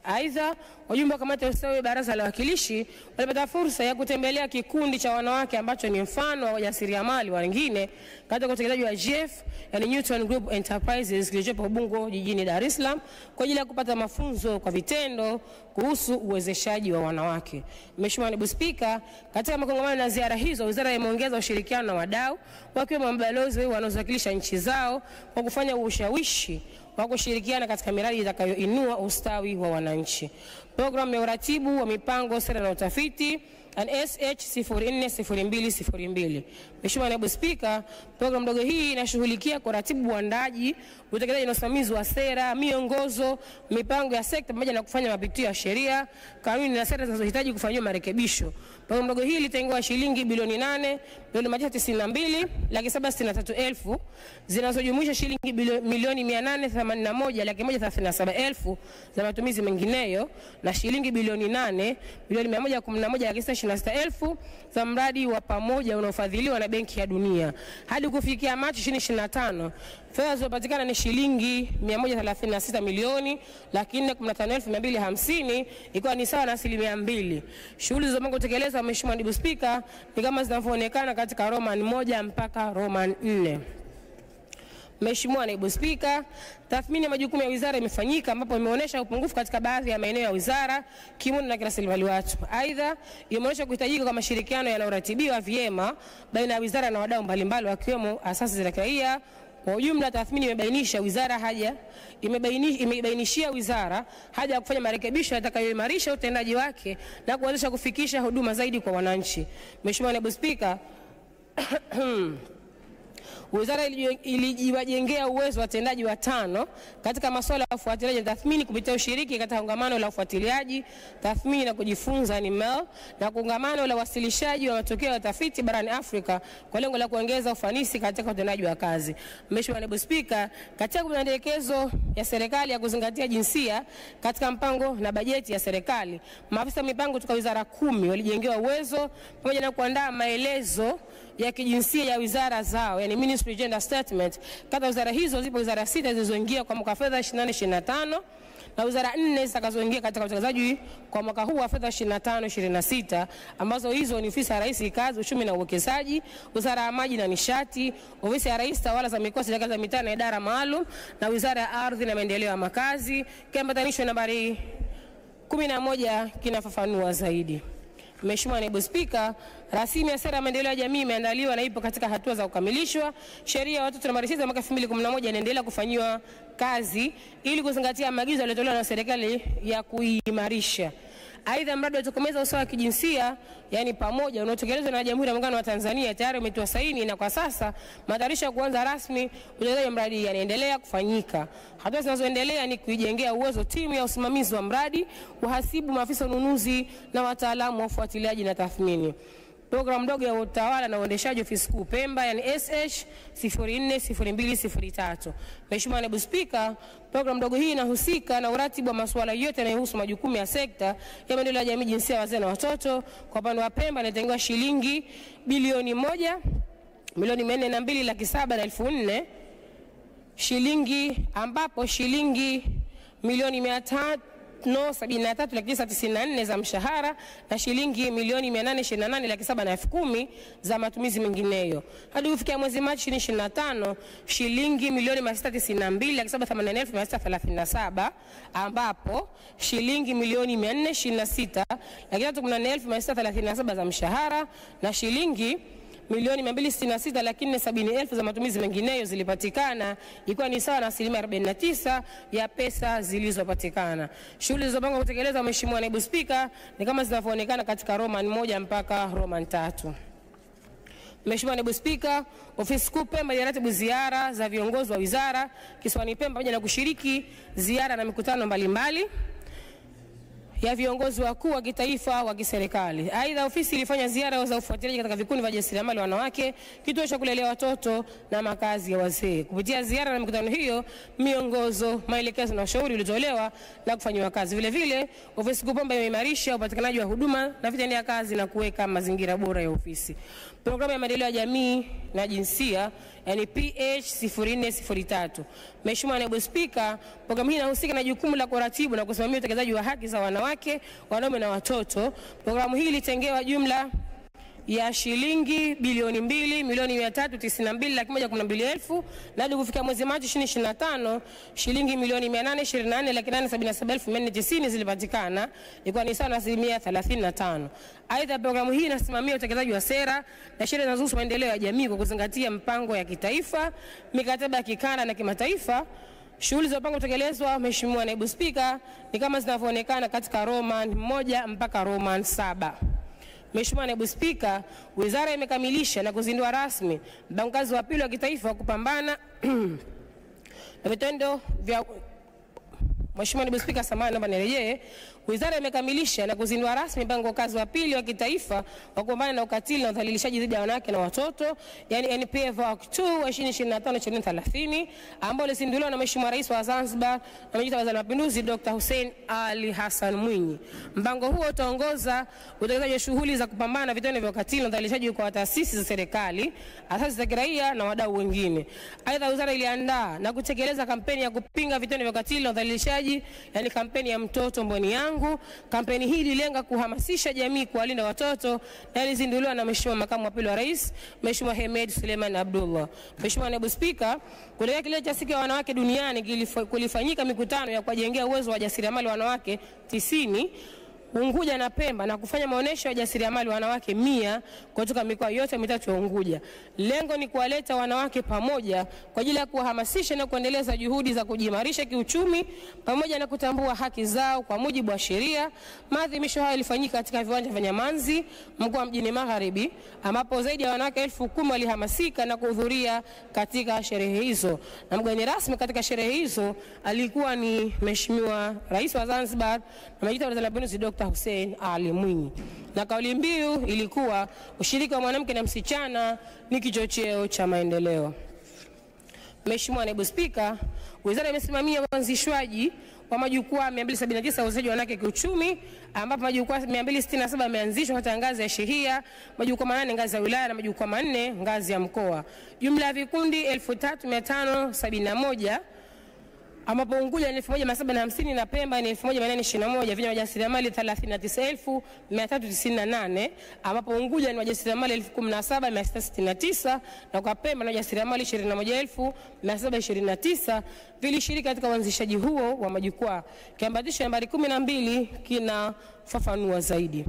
S2: Aidha, wajumbe wa kamati ya ustawi baraza la wawakilishi walipata fursa ya kutembelea kikundi cha wanawake ambacho ni mfano wa wajasiriamali wengine katika utekelezaji wa GF, yani Newton Group Enterprises, kilichopo Ubungo jijini Dar es Salaam kwa ajili ya kupata mafunzo kwa vitendo kuhusu uwezeshaji wa wanawake. Mheshimiwa Naibu Spika, katika makongamano na ziara hizo, wizara imeongeza ushirikiano na wadau wakiwemo mabalozi wanaowakilisha nchi zao kwa kufanya ushawishi wa kushirikiana katika miradi itakayoinua ustawi wa wananchi. Programu ya uratibu wa mipango, sera na utafiti SH040202. Mheshimiwa Naibu Spika, programu ndogo hii inashughulikia kuratibu uandaji, utekelezaji na usimamizi wa sera, miongozo, mipango ya sekta pamoja na kufanya mapitio ya sheria, kanuni na sera zinazohitaji kufanywa marekebisho. Programu ndogo hii ilitengewa shilingi bilioni 8,992,763,000 zinazojumuisha shilingi milioni 881,137,000 za matumizi mengineyo na shilingi bilioni 8,111,926,000 za mradi wa pamoja unaofadhiliwa na Benki ya Dunia. Hadi kufikia Machi 2025, fedha zilizopatikana ni shilingi 136,415,250 ikiwa ni sawa na 2%. Shughuli zilizopangwa kutekelezwa, Mheshimiwa Naibu Spika, ni kama zinavyoonekana katika Roman 1 mpaka Roman 4. Mheshimiwa Naibu Spika, tathmini ya majukumu ya wizara imefanyika ambapo imeonyesha upungufu katika baadhi ya maeneo ya wizara kimudu na kirasilimali watu. Aidha, imeonyesha kuhitajika kwa mashirikiano yanayoratibiwa vyema baina ya wizara na wadau mbalimbali wakiwemo asasi za kiraia. Kwa ujumla, tathmini imebainishia wizara haja ya kufanya marekebisho yatakayoimarisha utendaji wake na kuwezesha kufikisha huduma zaidi kwa wananchi. Mheshimiwa Naibu Spika, wizara ilijiwajengea uwezo wa watendaji watano katika masuala ya ufuatiliaji na tathmini kupitia ushiriki katika kongamano la ufuatiliaji, tathmini na kujifunza NIMEL na kongamano la wasilishaji wa matokeo ya utafiti barani Afrika kwa lengo la kuongeza ufanisi katika utendaji wa kazi. Mheshimiwa Naibu Spika, katika mapendekezo ya serikali ya kuzingatia jinsia katika mpango na bajeti ya serikali, maafisa mipango kutoka wizara 10 walijengewa uwezo pamoja na kuandaa maelezo ya kijinsia ya wizara zao, yani Ministry Gender Statement. Kati wizara hizo zipo wizara 6 zilizoingia kwa mwaka wa fedha 24-25 na wizara 4 zitakazoingia katika utekelezaji kwa mwaka huu wa fedha 25-26, ambazo hizo ni Ofisi ya Rais Kazi, Uchumi na Uwekezaji, Wizara ya Maji na Nishati, Ofisi ya Rais Tawala za Mikoa, Serikali za Mitaa na Idara Maalum, na Wizara ya Ardhi na Maendeleo ya Makazi. Kiambatanishwa nambari 11 kinafafanua zaidi. Mheshimiwa Naibu Spika, rasimu ya sera ya maendeleo ya jamii imeandaliwa na ipo katika hatua za kukamilishwa. Sheria ya watoto nambari 6 ya mwaka 2011 inaendelea kufanywa kazi ili kuzingatia maagizo yaliyotolewa na serikali ya kuimarisha. Aidha, mradi wa tokomeza usawa wa kijinsia, yani pamoja, unaotekelezwa na Jamhuri ya Muungano wa Tanzania tayari umetiwa saini na kwa sasa matayarisho ya kuanza rasmi utekelezaji wa mradi yanaendelea kufanyika. Hatua zinazoendelea ni kuijengea uwezo timu ya usimamizi wa mradi, uhasibu, maafisa ununuzi na wataalamu wa ufuatiliaji na tathmini. Programu ndogo ya utawala na uendeshaji Ofisi Kuu Pemba, yani SH040203. Mheshimiwa Naibu Spika, programu ndogo hii inahusika na uratibu wa masuala yote yanayohusu majukumu ya sekta ya maendeleo ya jamii, jinsia, wazee na watoto. Kwa upande wa Pemba inatengewa shilingi bilioni 1,402,704,000 shilingi, ambapo shilingi milioni 373,994 za mshahara na shilingi milioni 828,710,000 za matumizi mengineyo. Hadi kufikia mwezi Machi 2025, shilingi milioni 692,780,637, ambapo shilingi milioni 426,318,637 za mshahara na shilingi milioni 266,470,000 za matumizi mengineyo zilipatikana, ikiwa ni sawa na 49% ya pesa zilizopatikana. Shughuli zilizopangwa kutekelezwa, Mheshimiwa Naibu Spika, ni kama zinavyoonekana katika Roman 1 mpaka Roman 3. Mheshimiwa Naibu Spika, Ofisi Kuu Pemba inaratibu ziara za viongozi wa wizara kisiwani Pemba pamoja na kushiriki ziara na mikutano mbalimbali ya viongozi wakuu wa kitaifa wa kiserikali. Aidha, ofisi ilifanya ziara za ufuatiliaji katika vikundi vya jasiriamali wanawake, kituo cha kulelea watoto na makazi ya wazee. Kupitia ziara na mikutano hiyo, miongozo, maelekezo na ushauri ulitolewa na kufanywa kazi. Vile vile, ofisi Kupomba imeimarisha upatikanaji wa huduma na vitendea kazi na kuweka mazingira bora ya ofisi. Programu ya maendeleo ya jamii na jinsia, yani PH0403. Mheshimiwa Naibu Spika, programu hii inahusika na jukumu la kuratibu na kusimamia utekelezaji wa haki za wanawake, wanaume na watoto. Programu hii ilitengewa jumla ya shilingi bilioni 2,392,112,000 na hadi kufikia mwezi Machi 2025 shilingi milioni 824,877,490 zilipatikana, ilikuwa ni sawa na 35%. Aidha, programu hii inasimamia utekelezaji wa sera na sheria zinazohusu maendeleo ya jamii kwa kuzingatia mpango ya kitaifa, mikataba ya kikanda na kimataifa. Shughuli za mpango kutekelezwa, Mheshimiwa Naibu Spika, ni kama zinavyoonekana katika Roman 1 mpaka Roman 7. Mheshimiwa Naibu Spika, wizara imekamilisha na kuzindua rasmi mpango kazi wa pili wa kitaifa wa kupambana na vitendo vya Mheshimiwa Naibu Spika, samahani naomba nirejee. Wizara imekamilisha na kuzindua rasmi mpango kazi wa pili wa kitaifa wa kupambana na ukatili na udhalilishaji dhidi ya wanawake na watoto, yani NPF Work 2 wa 2025-2030, ambao ulizinduliwa na Mheshimiwa Rais wa Zanzibar na Mwenyekiti wa Mapinduzi Dr. Hussein Ali Hassan Mwinyi. Mpango huo utaongoza utekelezaji wa shughuli za kupambana na vitendo vya ukatili na udhalilishaji kwa taasisi za serikali, asasi za kiraia na wadau wengine. Aidha, wizara iliandaa na kutekeleza kampeni ya kupinga vitendo vya ukatili na udhalilishaji, yani kampeni ya Mtoto Mboni Yangu. Kampeni hii ililenga kuhamasisha jamii kuwalinda watoto na ilizinduliwa na Mheshimiwa Makamu wa Pili wa Rais, Mheshimiwa Hemed Suleiman Abdullah. Mheshimiwa Naibu Spika, kuelekea kilele cha siku ya wanawake duniani kulifanyika mikutano ya kuwajengea uwezo wa jasiriamali wanawake 90 Unguja na Pemba na kufanya maonesho ya jasiriamali wanawake 100 kutoka mikoa yote mitatu ya Unguja. Lengo ni kuwaleta wanawake pamoja kwa ajili ya kuhamasisha na kuendeleza juhudi za kujimarisha kiuchumi pamoja na kutambua haki zao kwa mujibu wa sheria. Maadhimisho haya yalifanyika katika viwanja vya Nyamanzi, mkoa Mjini Magharibi, ambapo zaidi ya wanawake 10,000 walihamasika na kuhudhuria katika sherehe hizo. Na mgeni rasmi katika sherehe hizo alikuwa ni Mheshimiwa Rais wa Zanzibar na Mwenyekiti wa Mapinduzi Dr. Hussein Ali Mwinyi. Na kauli mbiu ilikuwa ushiriki wa mwanamke na msichana ni kichocheo cha maendeleo. Mheshimiwa Naibu Spika, wizara imesimamia uanzishwaji wa majukwaa 279 ya uwezeshaji wanawake kiuchumi, ambapo majukwaa 267 yameanzishwa katika ngazi ya shehia, majukwaa 8 ngazi ya wilaya na majukwaa 4 ngazi ya mkoa. Jumla ya vikundi 3571 ambapo Unguja ni 1750 na Pemba ni 1821, vyenye wajasiriamali 39,398, ambapo Unguja ni wajasiriamali 17,669 na kwa Pemba ni wajasiriamali 21,729 vilishiriki katika uanzishaji huo wa majukwaa. Kiambatisho nambari 12 kinafafanua zaidi.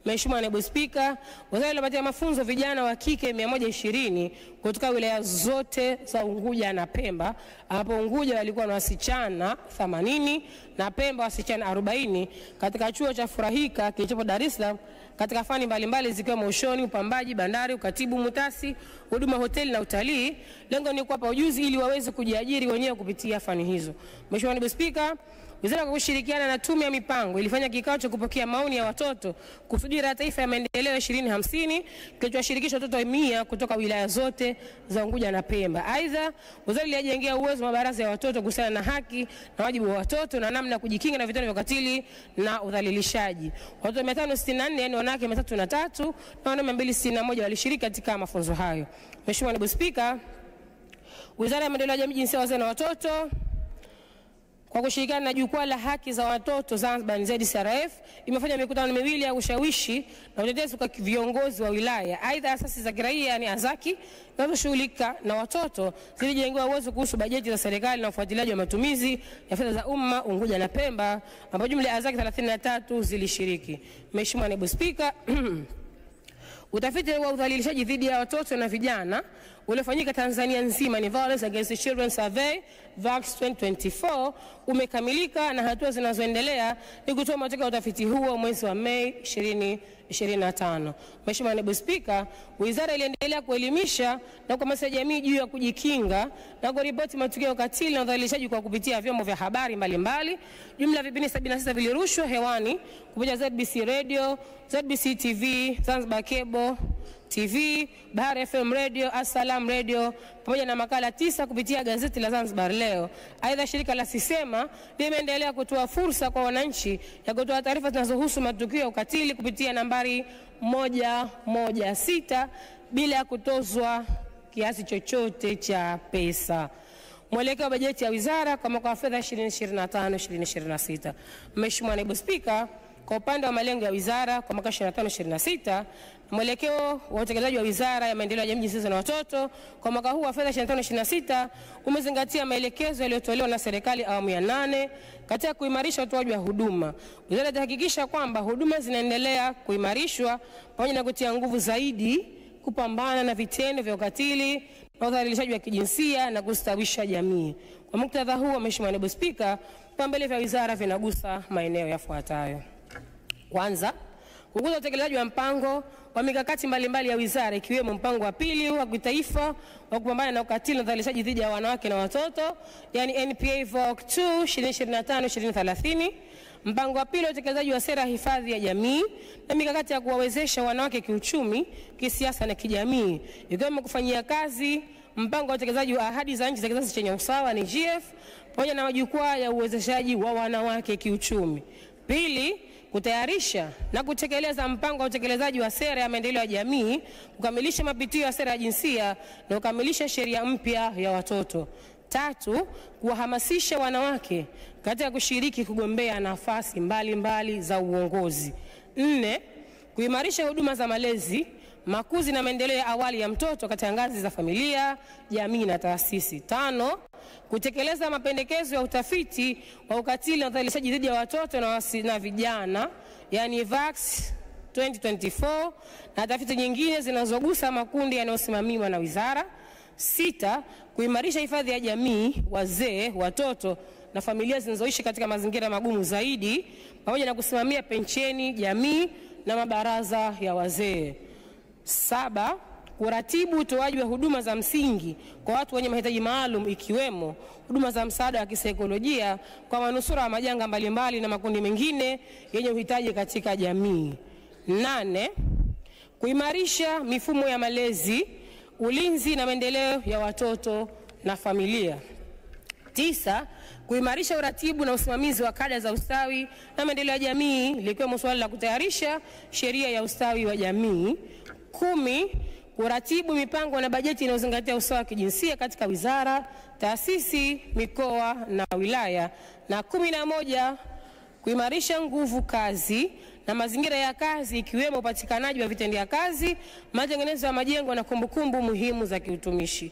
S2: Mheshimiwa Naibu Spika, wizara ilipatia mafunzo vijana wa kike 120 kutoka wilaya zote za Unguja na Pemba, ambapo Unguja walikuwa na wasichana 80 na Pemba wasichana 40 katika chuo cha Furahika kilichopo Dar es Salaam katika fani mbalimbali zikiwemo ushoni, upambaji, bandari, ukatibu, mutasi, huduma hoteli na utalii. Lengo ni kuwapa ujuzi ili waweze kujiajiri wenyewe kupitia fani hizo. Mheshimiwa Naibu Spika, wizara kwa kushirikiana na Tume ya Mipango ilifanya kikao cha kupokea maoni ya watoto kuhusu Dira ya Taifa ya Maendeleo 2050 kilichowashirikisha watoto 100 kutoka wilaya zote za Unguja na Pemba. Aidha, wizara ilijengea uwezo mabaraza ya watoto kuhusiana na haki na wajibu wa watoto na namna ya kujikinga na vitendo vya ukatili na udhalilishaji. Watoto 564, yani wanawake 303 na wanaume 261 walishiriki katika mafunzo hayo. Mheshimiwa Naibu Spika, Wizara ya Maendeleo ya Jamii, Jinsia, Wazee na Watoto kwa kushirikiana na Jukwaa la Haki za Watoto Zanzibar ZCRF imefanya mikutano miwili ya ushawishi na utetezi kwa viongozi wa wilaya. Aidha, asasi za kiraia ni Azaki zinazoshughulika na watoto zilijengewa uwezo kuhusu bajeti za serikali na ufuatiliaji wa matumizi ya fedha za umma Unguja na Pemba, ambapo jumla ya Azaki 33 zilishiriki. Mheshimiwa Naibu Spika, utafiti wa udhalilishaji dhidi ya watoto na vijana uliofanyika Tanzania nzima ni Violence Against Children Survey VACS 2024 umekamilika na hatua zinazoendelea ni kutoa matokeo ya utafiti huo mwezi wa Mei 2025. Mheshimiwa Naibu Spika, wizara iliendelea kuelimisha na kuhamasisha jamii juu ya kujikinga na kuripoti matukio ya ukatili na udhalilishaji kwa kupitia vyombo vya habari mbalimbali. Jumla ya vipindi 76 vilirushwa hewani kupitia ZBC Radio, ZBC TV, Zanzibar Cable TV, Bahari FM Radio, Assalam Radio, pamoja na makala 9 kupitia gazeti la Zanzibar Leo. Aidha, shirika la Sisema limeendelea kutoa fursa kwa wananchi ya kutoa taarifa zinazohusu matukio ya ukatili kupitia nambari 116 bila ya kutozwa kiasi chochote cha pesa. Mwelekeo wa bajeti ya wizara kwa mwaka wa fedha 2025-2026. Mheshimiwa Naibu Spika, kwa upande wa malengo ya wizara kwa mwaka 2025-2026, mwelekeo wa utekelezaji wa wizara ya maendeleo ya jamii, jinsia na watoto kwa mwaka huu wa fedha 2025-2026 umezingatia maelekezo yaliyotolewa na serikali awamu ya 8 katika kuimarisha utoaji wa huduma. Wizara itahakikisha kwamba huduma zinaendelea kuimarishwa pamoja na kutia nguvu zaidi kupambana na vitendo vya ukatili na udhalilishaji wa kijinsia na kustawisha jamii. Kwa muktadha huu, Mheshimiwa Naibu Spika, vipaumbele vya wizara vinagusa maeneo yafuatayo. Kwanza, kukuza utekelezaji wa mpango wa mikakati mbalimbali ya wizara ikiwemo mpango wa pili wa kitaifa wa kupambana na ukatili na udhalilishaji dhidi ya wanawake na watoto, yani NPA VOC 2 2025-2030, mpango wa pili wa utekelezaji wa sera hifadhi ya jamii na mikakati ya kuwawezesha wanawake kiuchumi, kisiasa na kijamii, ikiwemo kufanyia kazi mpango wa utekelezaji wa ahadi za nchi za kizazi chenye usawa ni GF pamoja na majukwaa ya uwezeshaji wa wanawake kiuchumi. Pili, kutayarisha na kutekeleza mpango wa utekelezaji wa sera ya maendeleo ya jamii, kukamilisha mapitio ya sera ya jinsia na kukamilisha sheria mpya ya watoto. Tatu, kuwahamasisha wanawake katika kushiriki kugombea nafasi mbalimbali za uongozi. 4, kuimarisha huduma za malezi, makuzi na maendeleo ya awali ya mtoto katika ngazi za familia, jamii na taasisi. 5, kutekeleza mapendekezo ya utafiti wa ukatili na udhalilishaji dhidi ya watoto na vijana, yani VACS 2024 na tafiti nyingine zinazogusa makundi yanayosimamiwa na wizara. 6, kuimarisha hifadhi ya jamii, wazee, watoto na familia zinazoishi katika mazingira magumu zaidi pamoja na kusimamia pensheni jamii na mabaraza ya wazee. 7, kuratibu utoaji wa huduma za msingi kwa watu wenye mahitaji maalum ikiwemo huduma za msaada wa kisaikolojia kwa manusura wa majanga mbalimbali na makundi mengine yenye uhitaji katika jamii. 8, kuimarisha mifumo ya malezi, ulinzi na maendeleo ya watoto na familia. 9, kuimarisha uratibu na usimamizi wa kada za ustawi na maendeleo ya jamii likiwemo swala la kutayarisha sheria ya ustawi wa jamii. 10, kuratibu mipango na bajeti inayozingatia usawa wa kijinsia katika wizara, taasisi, mikoa na wilaya. Na 11, kuimarisha nguvu kazi na mazingira ya kazi ikiwemo upatikanaji wa vitendea kazi, matengenezo ya majengo na kumbukumbu muhimu za kiutumishi.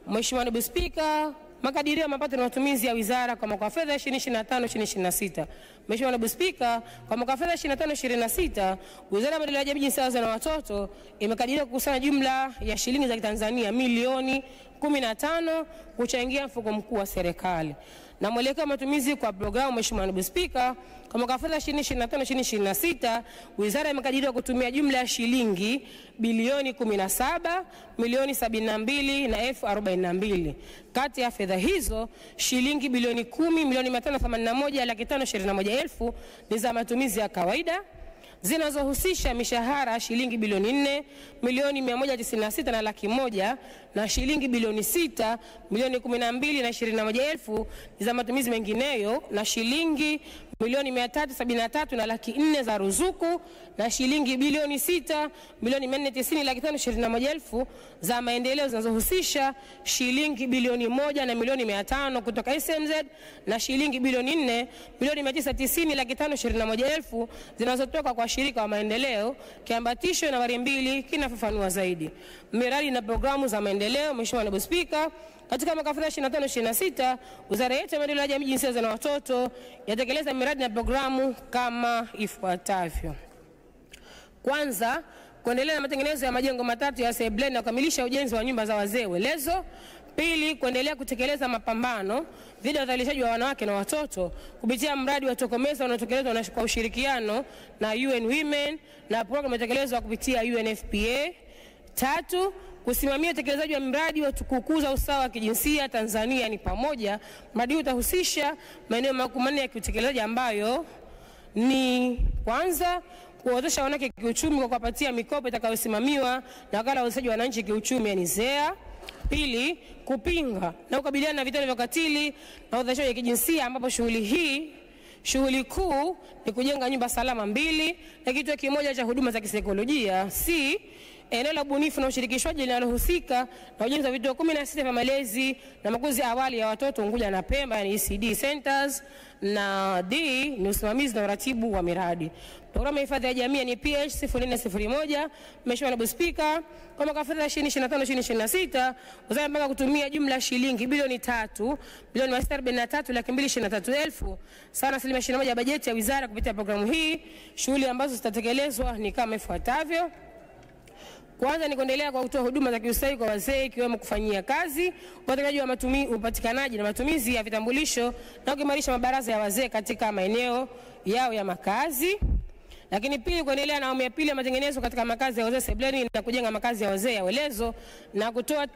S2: Mheshimiwa Naibu Spika, makadirio ya mapato na matumizi ya wizara kwa mwaka wa fedha 2025-2026. Mheshimiwa Naibu Spika, kwa mwaka wa fedha 2025-2026, Wizara ya Maendeleo ya Jamii, Jinsia na Watoto imekadiria kukusanya jumla ya shilingi za Kitanzania milioni 15 kuchangia mfuko mkuu wa serikali. Na mwelekeo wa matumizi kwa programu, Mheshimiwa Naibu Spika, kwa mwaka wa fedha 2025-2026, wizara imekadiria kutumia jumla ya shilingi bilioni 17 milioni 72 na elfu 42. Kati ya fedha hizo, shilingi bilioni 10 milioni 581 laki 521,000 ni za matumizi ya kawaida zinazohusisha mishahara shilingi bilioni 4 milioni 196 na laki 1 na shilingi bilioni 6 milioni 12 na 21,000 ni za matumizi mengineyo na shilingi milioni 373 na laki 4 za ruzuku na shilingi bilioni 6 milioni 490 laki 521,000 za maendeleo zinazohusisha shilingi bilioni 1 na milioni 500 kutoka SMZ na shilingi bilioni 4 milioni 990 laki 521,000 zinazotoka kwa shirika wa maendeleo. Kiambatisho nambari 2 kinafafanua zaidi miradi na programu za maendeleo. Mheshimiwa Naibu Spika, katika mwaka 2025-2026, Wizara yetu ya Maendeleo ya Jamii, Jinsia na Watoto yatekeleza miradi na programu kama ifuatavyo. Kwanza, kuendelea na matengenezo ya majengo matatu ya sebuleni na kukamilisha ujenzi wa nyumba za wazee Welezo. Pili, kuendelea kutekeleza mapambano dhidi ya udhalilishaji wa wanawake na watoto kupitia mradi wa tokomeza unaotekelezwa kwa ushirikiano na UN Women na programu inatekelezwa kupitia UNFPA. Tatu, kusimamia utekelezaji wa mradi wa kukuza usawa wa kijinsia Tanzania ni pamoja. Mradi huu utahusisha maeneo manne ya kiutekelezaji ambayo ni kwanza, kuwezesha wanawake kiuchumi kwa kuwapatia mikopo itakayosimamiwa na wakala wa uwezeshaji wa wananchi kiuchumi yani ZEA. Pili, kupinga na kukabiliana na vitendo vya ukatili na udhalilishaji wa kijinsia ambapo shughuli kuu ni kujenga nyumba salama 2 na kituo kimoja cha huduma za kisaikolojia. C, eneo la ubunifu na ushirikishwaji linalohusika na ujenzi wa vituo 16 vya malezi na makuzi awali ya watoto Unguja na Pemba yani ECD centers. Na D, ni usimamizi na uratibu wa miradi. Programu ya hifadhi ya jamii ni PH 0401. Mheshimiwa Naibu Spika, kwa mwaka wa fedha 2025/2026 wizara imepanga kutumia jumla shilingi bilioni 3,643,223,000 sawa na asilimia 21 ya bajeti ya wizara kupitia programu hii. Shughuli ambazo zitatekelezwa ni kama ifuatavyo. Kwanza ni kuendelea kwa kutoa huduma za kiustawi kwa wazee ikiwemo kufanyia kazi upatikanaji na matumizi ya vitambulisho na kuimarisha mabaraza ya wazee katika maeneo yao ya makazi. Lakini pili, kuendelea na awamu ya pili ya matengenezo katika makazi ya wazee sebuleni na kujenga makazi ya wazee ya Welezo. Na kutoa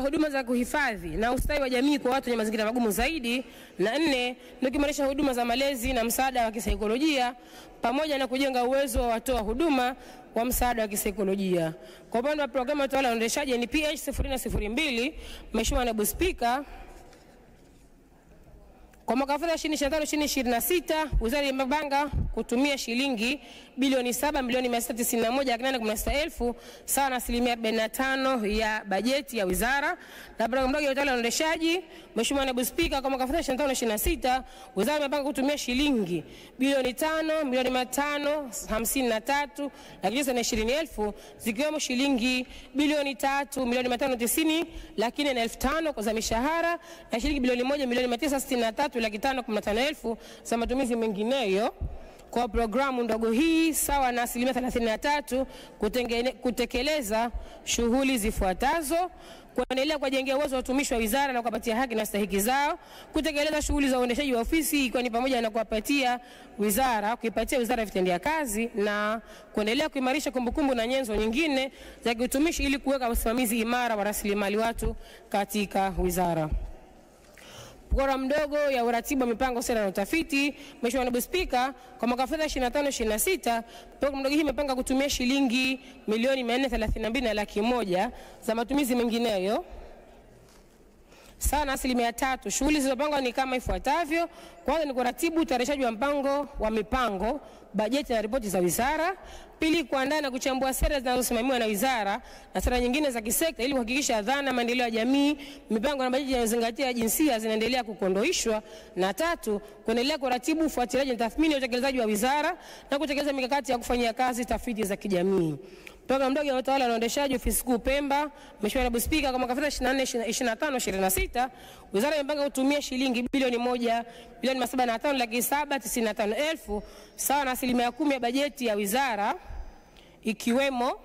S2: huduma za kuhifadhi na ustawi wa jamii kwa watu wenye mazingira magumu zaidi. Na 4, ni kuimarisha huduma za malezi na msaada wa kisaikolojia pamoja na kujenga uwezo wa watoa huduma wa msaada wa kisaikolojia. Kwa upande wa programu ya utawala na uendeshaji ni PH 002. Mheshimiwa Naibu Spika, kwa mwaka wa fedha 2025/2026 wizara imepanga kutumia shilingi bilioni 7,691,816,000 sawa na asilimia 45 ya bajeti ya wizara. Na programu ndogo ya utawala na uendeshaji, Mheshimiwa Naibu Spika, kwa mwaka wa fedha 2025/2026 wizara imepanga kutumia shilingi bilioni 5,553,920,000 zikiwemo shilingi bilioni 3,590,405,000 kwa za mishahara na shilingi bilioni 1,963,515,000 za matumizi mengineyo. Kwa programu ndogo hii sawa na asilimia 33 kutekeleza shughuli zifuatazo: kuendelea kuwajengea uwezo wa watumishi wa wizara na kuwapatia haki na stahiki zao, kutekeleza shughuli za uendeshaji wa ofisi ikiwa ni pamoja na kuipatia wizara vitendea kazi, na kuendelea kuimarisha kumbukumbu na nyenzo nyingine za kiutumishi ili kuweka usimamizi imara wa rasilimali watu katika wizara. Programu ndogo ya uratibu wa mipango, sera na utafiti, Mheshimiwa Naibu Spika, kwa mwaka wa fedha 2025/2026 programu ndogo hii imepanga kutumia shilingi milioni 432,100,000 za matumizi mengineyo sawa na asilimia 3. Shughuli zilizopangwa ni kama ifuatavyo. Kwanza ni kuratibu utayarishaji wa mipango, bajeti na ripoti za wizara. Pili, kuandaa na kuchambua sera zinazosimamiwa na wizara na sera nyingine za kisekta ili kuhakikisha dhana maendeleo ya jamii, mipango na bajeti inayozingatia jinsia zinaendelea kukondoishwa. Na tatu, kuendelea kuratibu ufuatiliaji na tathmini ya utekelezaji wa wizara na kutekeleza mikakati ya kufanyia kazi tafiti za kijamii. Programu ndogo ya utawala na uendeshaji, ofisi kuu Pemba, Mheshimiwa Naibu Spika, kwa mwaka wa fedha 2024/2025 wizara imepanga kutumia shilingi bilioni 1,705,795,000 sawa na asilimia 10 ya bajeti ya wizara, ikiwemo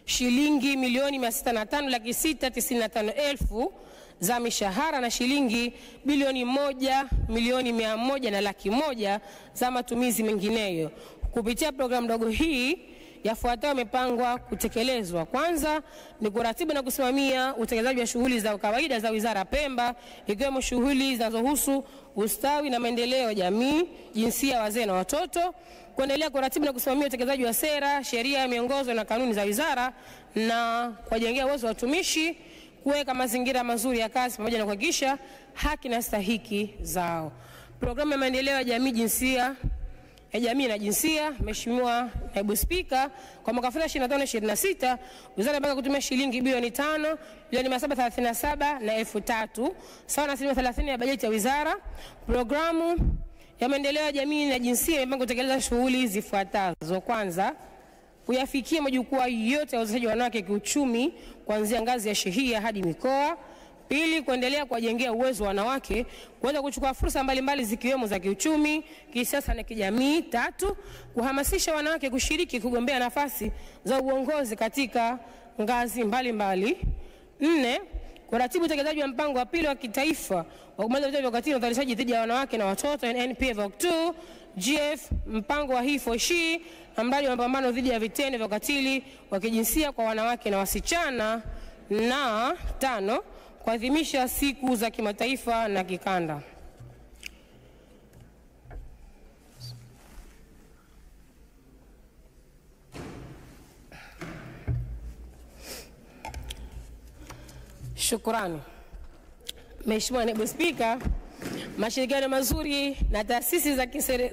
S2: shilingi milioni 605,695,000 za mishahara na shilingi bilioni 1,100,100,000 za matumizi mengineyo. Kupitia programu ndogo hii yafuatayo yamepangwa kutekelezwa. Kwanza ni kuratibu na kusimamia utekelezaji wa shughuli za kawaida za wizara Pemba, ikiwemo shughuli zinazohusu ustawi na maendeleo ya jamii, jinsia, wazee na watoto. Kuendelea kuratibu na kusimamia utekelezaji wa sera, sheria, miongozo na kanuni za wizara na kuwajengea uwezo wa watumishi, kuweka mazingira mazuri ya kazi pamoja na kuhakikisha haki na stahiki zao. Programu ya maendeleo ya jamii, jamii na jinsia, Mheshimiwa Naibu Spika, kwa mwaka 2025/2026 wizara imepanga kutumia shilingi bilioni 5,737,300 sawa na asilimia 30 ya bajeti ya wizara. Programu ya maendeleo ya jamii na jinsia imepanga kutekeleza shughuli zifuatazo. Kwanza, kuyafikia majukwaa yote ya uwezeshaji wa wanawake kiuchumi kuanzia ngazi ya shehia hadi mikoa. Pili, kuendelea kuwajengea uwezo wanawake kuweza kuchukua fursa mbalimbali zikiwemo za kiuchumi, kisiasa na kijamii. Tatu, kuhamasisha wanawake kushiriki kugombea nafasi za uongozi katika ngazi mbalimbali. Nne, kuratibu utekelezaji wa mpango wa pili wa kitaifa wa kumaliza vita vya ukatili na udhalilishaji dhidi ya wanawake na watoto NPVOC2, GF, mpango wa He for She, na mradi wa mapambano dhidi ya vitendo vya ukatili wa kijinsia kwa wanawake na wasichana. Na tano, kuadhimisha siku za kimataifa na kikanda. Shukrani. Mheshimiwa Naibu Spika, mashirikiano mazuri na taasisi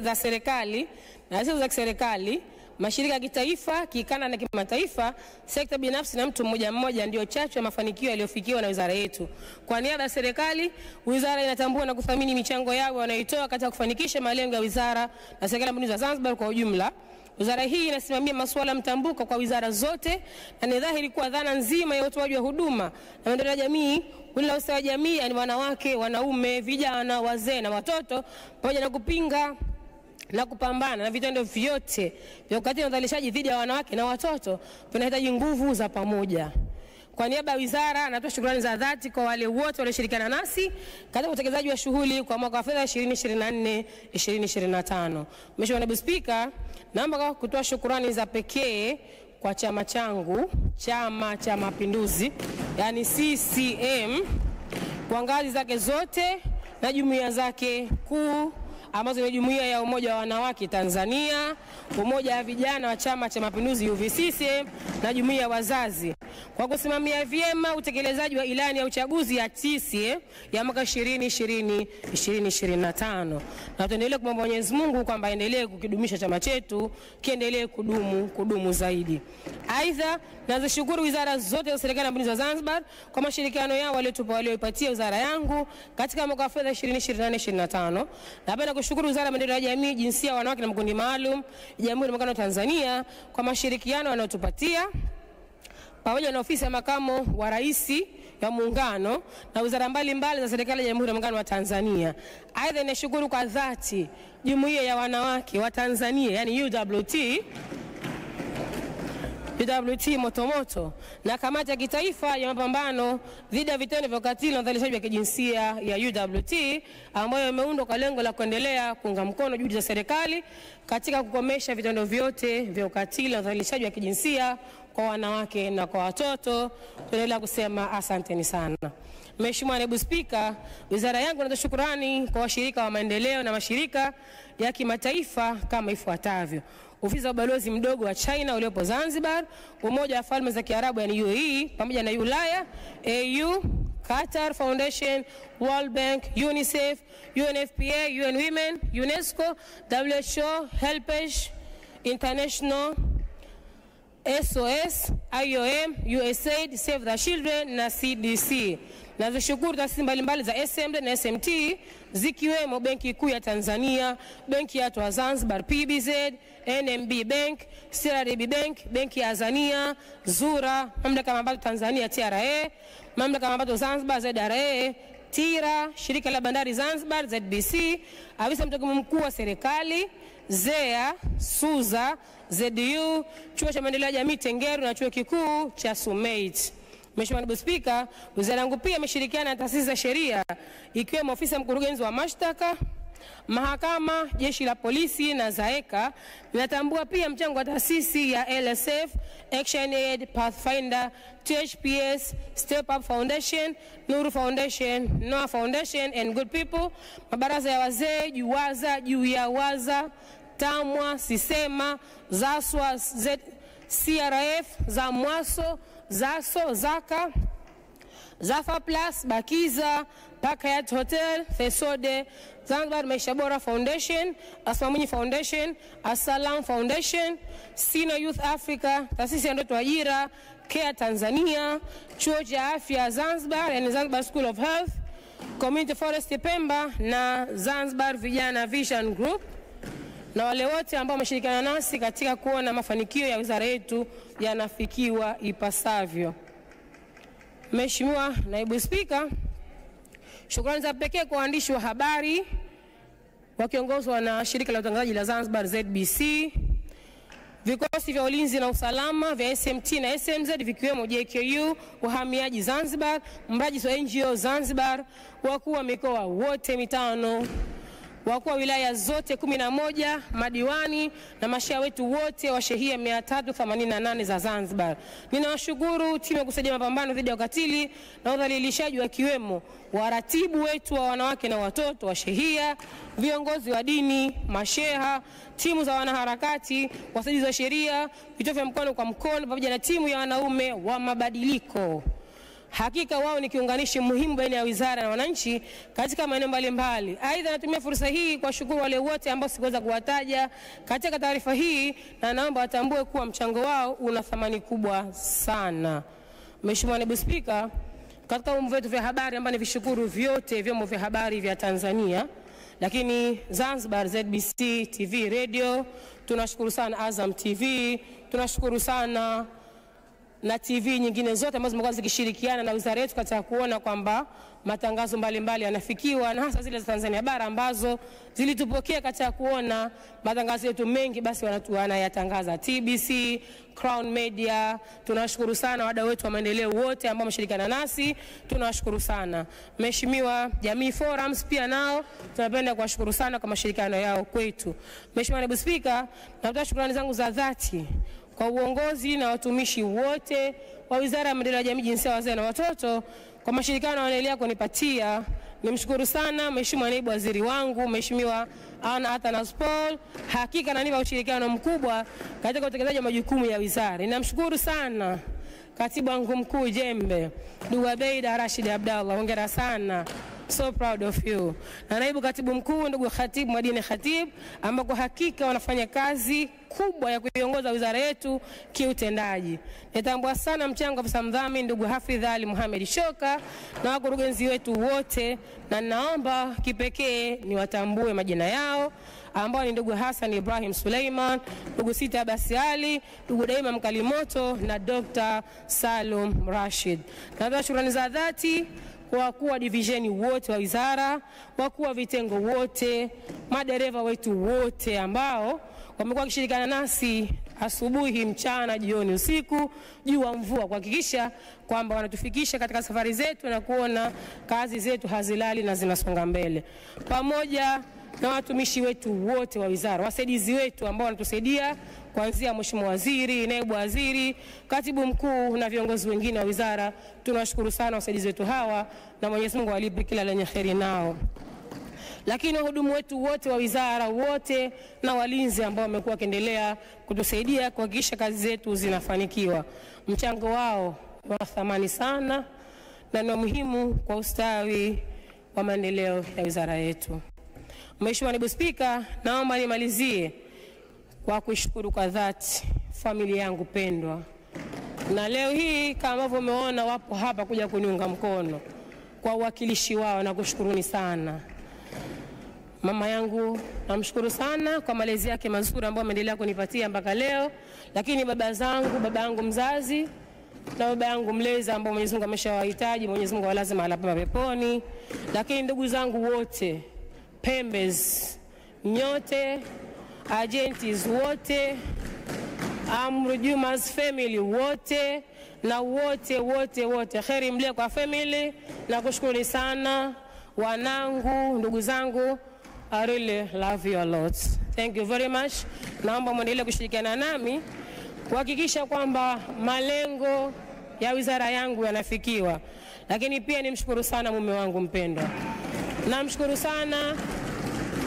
S2: za serikali na taasisi za kiserikali, mashirika ya kitaifa, kikanda na kimataifa, sekta binafsi na mtu mmoja mmoja ndio chachu ya mafanikio yaliyofikiwa na wizara yetu. Kwa niaba ya serikali, wizara inatambua na kuthamini michango yao wanayoitoa katika kufanikisha malengo ya wizara na serikali ya Mapinduzi ya Zanzibar kwa ujumla. Wizara hii inasimamia masuala mtambuka kwa wizara zote, na ni dhahiri kuwa dhana nzima ya utoaji wa huduma na maendeleo ya jamii, kundi la ustawi wa jamii, yani wanawake, wanaume, vijana, wazee na watoto, pamoja na kupinga na kupambana na vitendo vyote vya ukatili na udhalilishaji dhidi ya wanawake na watoto, tunahitaji nguvu za pamoja. Kwa niaba ya wizara, natoa shukrani za dhati kwa wale wote walioshirikiana nasi katika utekelezaji wa shughuli kwa mwaka wa fedha 2024-2025. Mheshimiwa Naibu Spika, naomba kutoa shukrani za pekee kwa chama changu, Chama cha Mapinduzi, yani CCM, kwa ngazi zake zote na jumuiya zake kuu ambazo ni Jumuiya ya Umoja wa Wanawake Tanzania, Umoja wa Vijana wa Chama cha Mapinduzi UVCCM na Jumuiya ya Wazazi, kwa kusimamia vyema utekelezaji wa ilani ya uchaguzi ya CCM ya mwaka 2020-2025. Na tuendelee kumwomba Mwenyezi Mungu kwamba endelee kukidumisha chama chetu, kiendelee kudumu zaidi. Aidha, nazishukuru wizara zote za serikali ya Mapinduzi ya Zanzibar kwa mashirikiano yao walioipatia wizara yangu katika mwaka wa fedha 2024-2025. Napenda kushukuru Wizara ya Maendeleo ya Jamii, Jinsia, Wanawake na Makundi Maalum, Jamhuri ya Muungano wa Tanzania kwa mashirikiano wanayotupatia, pamoja na ofisi ya Makamu wa Rais ya Muungano na wizara mbalimbali za serikali ya Jamhuri ya Muungano wa Tanzania. Aidha, ninashukuru kwa dhati Jumuiya ya Wanawake wa Tanzania, yani UWT Motomoto, na Kamati ya Kitaifa ya Mapambano dhidi ya vitendo vya ukatili na udhalilishaji wa kijinsia ya UWT, ambayo imeundwa kwa lengo la kuendelea kuunga mkono juhudi za serikali katika kukomesha vitendo vyote vya ukatili na udhalilishaji wa kijinsia kwa wanawake na kwa watoto. Tunaendelea kusema asanteni sana. Mheshimiwa Naibu Spika, wizara yangu inatoa shukrani kwa washirika wa maendeleo na mashirika ya kimataifa kama ifuatavyo: Ofisi ya Ubalozi Mdogo wa China uliopo Zanzibar, Umoja wa Falme za Kiarabu yani UAE, pamoja na Ulaya, AU, Qatar Foundation, World Bank, UNICEF, UNFPA, UN Women, UNESCO, WHO, Helpage International, SOS, IOM, USAID, Save the Children na CDC. Nazishukuru taasisi mbalimbali za SMD na SMT zikiwemo Benki Kuu ya Tanzania, Benki ya Watu Zanzibar PBZ, NMB Bank, CRDB Bank, Benki ya Azania, Zura, Mamlaka ya Mapato Tanzania TRA, Mamlaka ya Mapato Zanzibar ZRA, TIRA, Shirika la Bandari Zanzibar ZBC, Afisa Mtendaji Mkuu wa Serikali, ZEA, SUZA, ZDU, Chuo cha Maendeleo ya Jamii Tengeru na Chuo Kikuu cha Sumait. Mheshimiwa Naibu Spika, wizara yangu pia imeshirikiana na taasisi za sheria ikiwemo Ofisi ya Mkurugenzi wa Mashtaka, Mahakama, Jeshi la Polisi na ZAECA. Ninatambua pia mchango wa taasisi ya LSF, ActionAid, Pathfinder, THPS, Step Up Foundation, Nuru Foundation, Noah Foundation and Good People, mabaraza ya wazee, JUWAZA, JUYAWAZA, TAMWA, SISEMA, ZASWA, CRF, ZAMWASO, ZASO, ZAKA, ZAFA Plus, Bakiza, Pakayat Hotel, Fesode, Zanzibar Maisha Bora Foundation, Asma Mwinyi Foundation, Asalam Foundation, Sina Youth Africa, Taasisi ya Ndoto Ajira, Care Tanzania, Chuo cha Afya Zanzibar, yani Zanzibar School of Health, Community Forest Pemba na Zanzibar Vijana Vision Group, na wale wote ambao wameshirikiana nasi katika kuona mafanikio ya wizara yetu yanafikiwa ipasavyo. Mheshimiwa Naibu Spika, Shukrani za pekee kwa waandishi wa habari wakiongozwa na shirika la utangazaji la Zanzibar ZBC, vikosi vya ulinzi na usalama vya SMT na SMZ vikiwemo JKU, uhamiaji Zanzibar, mrajisi wa NGO Zanzibar, wakuu wa mikoa wote mitano, wakuu wa wilaya zote 11, madiwani na masheha wetu wote wa shehia 388 za Zanzibar. Ninawashukuru timu ya kusaidia mapambano dhidi ya ukatili na udhalilishaji wakiwemo waratibu wetu wa wanawake na watoto wa shehia, viongozi wa dini, masheha, timu za wanaharakati, wasaidizi wa sheria, vituo vya mkono kwa mkono pamoja na timu ya wanaume wa mabadiliko. Hakika wao ni kiunganishi muhimu baina ya wizara na wananchi katika maeneo mbalimbali. Aidha, natumia fursa hii kwa shukuru wale wote ambao sikuweza kuwataja katika taarifa hii, na naomba watambue kuwa mchango wao una thamani kubwa sana. Mheshimiwa Naibu Spika, katika vyombo vyetu vya habari ambao nivishukuru vyote vyombo vya habari vya Tanzania, lakini Zanzibar ZBC TV Radio, tunashukuru sana Azam TV, tunashukuru sana na TV nyingine zote ambazo zimekuwa zikishirikiana na wizara yetu katika kuona kwamba matangazo mbalimbali yanafikiwa, na hasa zile za Tanzania bara ambazo zilitupokea katika kuona matangazo yetu mengi basi wanayatangaza. TBC, Crown Media, tunashukuru sana wadau wetu wa maendeleo wote ambao wameshirikiana nasi, tunawashukuru sana. Mheshimiwa Jamii Forums pia nao tunapenda kuwashukuru sana kwa mashirikiano yao kwetu. Mheshimiwa Naibu Spika, natoa shukrani zangu za dhati kwa uongozi na watumishi wote wa Wizara ya Maendeleo ya Jamii, Jinsia, Wazee na Watoto kwa mashirikiano wanaendelea kunipatia. Nimshukuru sana Mheshimiwa Naibu Waziri wangu Mheshimiwa Anna Athanas Paul, hakika ananipa ushirikiano mkubwa katika utekelezaji wa majukumu ya wizara. Ninamshukuru sana Katibu wangu mkuu Jembe, ndugu Abeida Rashid Abdallah, hongera sana. So proud of you. Na naibu katibu mkuu ndugu Khatib Mwadine Khatib, ambao kwa hakika wanafanya kazi kubwa ya kuiongoza wizara yetu kiutendaji. Nitambua sana mchango wa afisa mdhamini ndugu Hafidh Ali Muhammad Shoka na wakurugenzi wetu wote, na naomba kipekee niwatambue majina yao ambao ni ndugu Hassan Ibrahim Suleiman, ndugu Sita Abasi Ali, ndugu Daima Mkalimoto na Dr. Salum Rashid. Natoa shukrani za dhati kwa wakuu wa divisheni wote wa wizara, wakuu wa vitengo wote, madereva wetu wote ambao wamekuwa wakishirikiana nasi asubuhi, mchana, jioni, usiku, jua, mvua, kuhakikisha kwamba wanatufikisha katika safari zetu na kuona kazi zetu hazilali na zinasonga mbele. Pamoja na watumishi wetu wote wa wizara, wasaidizi wetu ambao wanatusaidia kuanzia Mheshimiwa Waziri, Naibu Waziri, Katibu Mkuu na viongozi wengine wa wizara, tunawashukuru sana wasaidizi wetu hawa na Mwenyezi Mungu awalipe kila lenye kheri nao. Lakini wahudumu wetu wote wa wizara wote na walinzi ambao wamekuwa wakiendelea kutusaidia kuhakikisha kazi zetu zinafanikiwa, mchango wao wa thamani sana na ni muhimu kwa ustawi wa maendeleo ya wizara yetu. Mheshimiwa Naibu Spika, naomba nimalizie kwa kushukuru kwa dhati familia yangu pendwa. Na leo hii kama ambavyo umeona wapo hapa kuja kuniunga mkono kwa uwakilishi wao, na kushukuruni sana. Mama yangu namshukuru sana kwa malezi yake mazuri ambayo ameendelea kunipatia mpaka leo, lakini baba yangu mzazi na baba yangu mlezi ambao Mwenyezi Mungu ameshawahitaji, Mwenyezi Mungu awalaze mahali pema peponi. Lakini ndugu zangu wote, Pembes nyote, agencies wote, Amru Juma's family wote na wote kheri mlie kwa family, na kushukuru sana wanangu, ndugu zangu. I really love you a lot. Thank you very much. Naomba muendelee kushirikiana nami kuhakikisha kwamba malengo ya wizara yangu yanafikiwa. Lakini pia nimshukuru sana mume wangu mpendwa. Namshukuru sana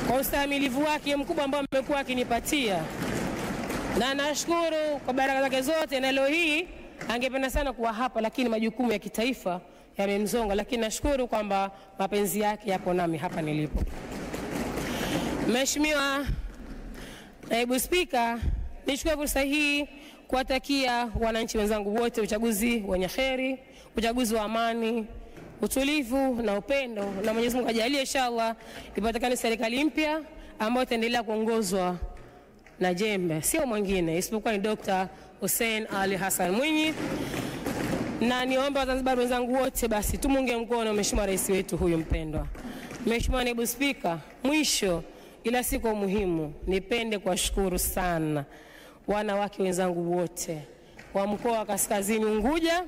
S2: kwa ustahimilivu wake mkubwa ambao amekuwa akinipatia. Na nashukuru kwa baraka zake zote, na leo hii angependa sana kuwa hapa lakini majukumu ya kitaifa yamemzonga, lakini nashukuru kwamba mapenzi yake yapo nami hapa nilipo. Mheshimiwa Naibu Spika, nichukue fursa hii kuwatakia wananchi wenzangu wote uchaguzi wenye kheri, uchaguzi wa amani, utulivu na upendo, na Mwenyezi Mungu ajalie inshallah ipatikane serikali mpya ambayo itaendelea kuongozwa na jembe, sio mwingine isipokuwa ni Dr. Hussein Ali Hassan Mwinyi. na niombe Wazanzibari wenzangu wote basi tumunge mkono Mheshimiwa Rais wetu huyu mpendwa. Mheshimiwa Naibu Spika, mwisho ila si kwa muhimu, nipende kuwashukuru sana wanawake wenzangu wote wa mkoa wa Kaskazini Unguja.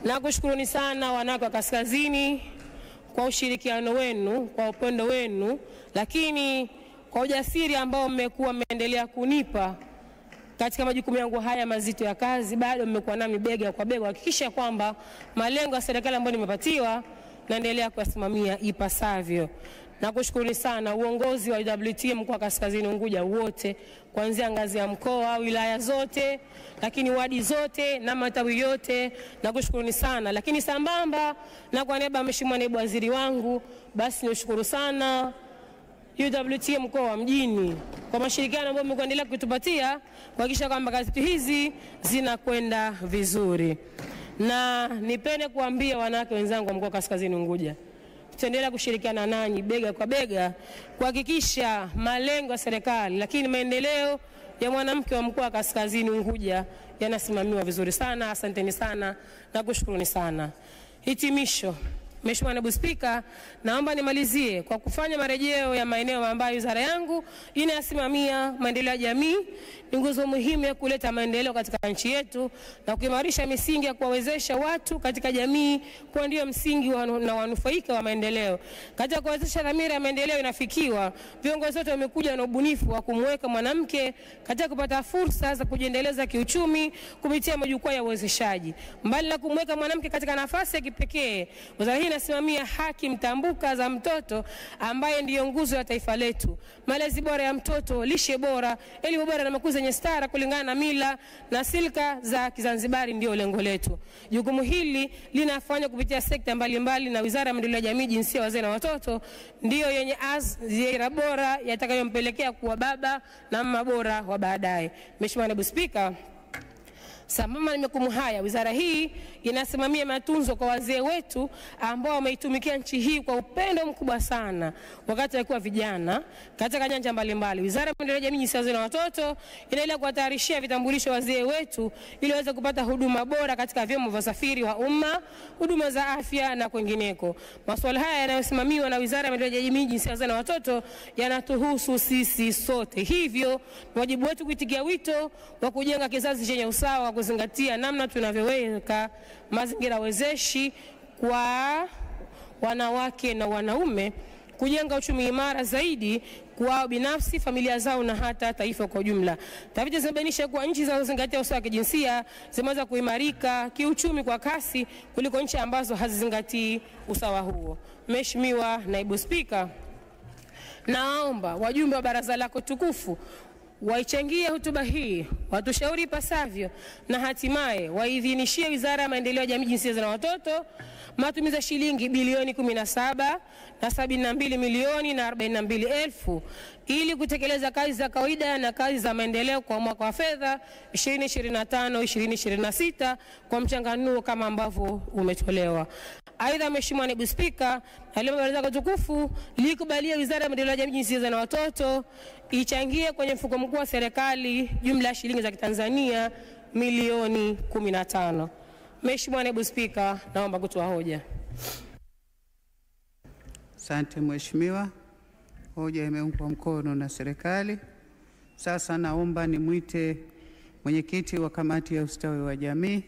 S2: Na kushukuruni sana wanawake wa Kaskazini kwa ushirikiano wenu, kwa upendo wenu, lakini kwa ujasiri ambao mmekuwa mmeendelea kunipa katika majukumu yangu haya mazito ya kazi. Bado mmekuwa nami bega kwa bega kuhakikisha kwamba malengo ya serikali ambayo nimepatiwa naendelea kuyasimamia ipasavyo. Na kushukuru sana uongozi wa UWT mkoa wa Kaskazini Unguja wote, kuanzia ngazi ya mkoa, wilaya zote, lakini wadi zote na matawi yote. Na kushukuru sana, lakini sambamba na kwa niaba ya Mheshimiwa Naibu Waziri wangu, basi nishukuru sana UWT mkoa wa Mjini kwa mashirikiano ambayo mmeendelea kutupatia kuhakikisha kwamba kazi hizi zinakwenda vizuri. Na nipende kuambia wanawake wenzangu wa mkoa wa Kaskazini Unguja, tutaendelea kushirikiana nanyi bega kwa bega kuhakikisha malengo ya serikali, lakini maendeleo ya mwanamke wa mkoa wa Kaskazini Unguja yanasimamiwa vizuri sana. Asanteni sana na kushukuruni sana. Hitimisho, Mheshimiwa Naibu Spika, naomba nimalizie kwa kufanya marejeo ya maeneo ambayo wizara yangu inasimamia maendeleo ya jamii. Ni nguzo muhimu ya kuleta maendeleo katika nchi yetu na kuimarisha misingi ya kuwawezesha watu katika jamii kwa ndio msingi na wanufaika wa maendeleo. Katika kuwezesha dhamira ya maendeleo inafikiwa, viongozi wote wamekuja na ubunifu wa kumweka mwanamke katika kupata fursa za kujiendeleza kiuchumi kupitia majukwaa ya uwezeshaji. Mbali na kumweka mwanamke katika nafasi ya kipekee, wizara hii inasimamia haki mtambuka za mtoto ambaye ndiyo nguzo ya taifa letu. Malezi bora ya mtoto, lishe bora, elimu bora na makuzi yenye stara kulingana na mila na silka za Kizanzibari ndio lengo letu. Jukumu hili linafanywa kupitia sekta mbalimbali na Wizara ya Maendeleo ya Jamii, Jinsia, Wazee na Watoto ndio yenye azira bora yatakayompelekea kuwa baba na mama bora wa baadaye. Mheshimiwa Naibu Spika, sambamba na majukumu haya, wizara hii inasimamia matunzo kwa wazee wetu ambao wameitumikia nchi hii kwa upendo mkubwa sana wakati walikuwa vijana katika nyanja mbalimbali. Wizara ya Maendeleo ya Jamii, Jinsia, Wazee na Watoto inaendelea kuwatayarishia vitambulisho wazee wetu ili waweze kupata huduma bora katika vyombo vya usafiri wa umma, huduma za afya na kwingineko. Masuala haya yanayosimamiwa na Wizara ya Maendeleo ya Jamii, Jinsia, Wazee na Watoto yanatuhusu sisi sote. Hivyo ni wajibu wetu kuitikia wito wa kujenga kizazi chenye usawa, kuzingatia namna tunavyoweka mazingira wezeshi kwa wanawake na wanaume, kujenga uchumi imara zaidi kwa binafsi, familia zao na hata taifa kwa ujumla. Tafiti zinabainisha kuwa nchi zinazozingatia usawa wa kijinsia zimeweza kuimarika kiuchumi kwa kasi kuliko nchi ambazo hazizingatii usawa huo. Mheshimiwa Naibu Spika, naomba wajumbe wa baraza lako tukufu waichangie hotuba hii, watushauri ipasavyo na hatimaye waidhinishie Wizara ya Maendeleo ya Jamii, Jinsia, Wazee na Watoto matumizi ya shilingi bilioni 17,072,042,000 ili kutekeleza kazi za kawaida na kazi za maendeleo kwa mwaka wa fedha 2025-2026 kwa mchanganuo kama ambavyo umetolewa. Aidha, Mheshimiwa Naibu Spika, naomba baraza lako tukufu likubalia Wizara ya Maendeleo ya Jamii, Jinsia, Wazee na Watoto ichangie kwenye mfuko mkuu wa serikali jumla ya shilingi za Kitanzania milioni 15. Mheshimiwa Naibu Spika, naomba kutoa hoja.
S1: Asante Mheshimiwa. Hoja imeungwa mkono na serikali. Sasa naomba nimwite mwenyekiti wa kamati ya ustawi wa jamii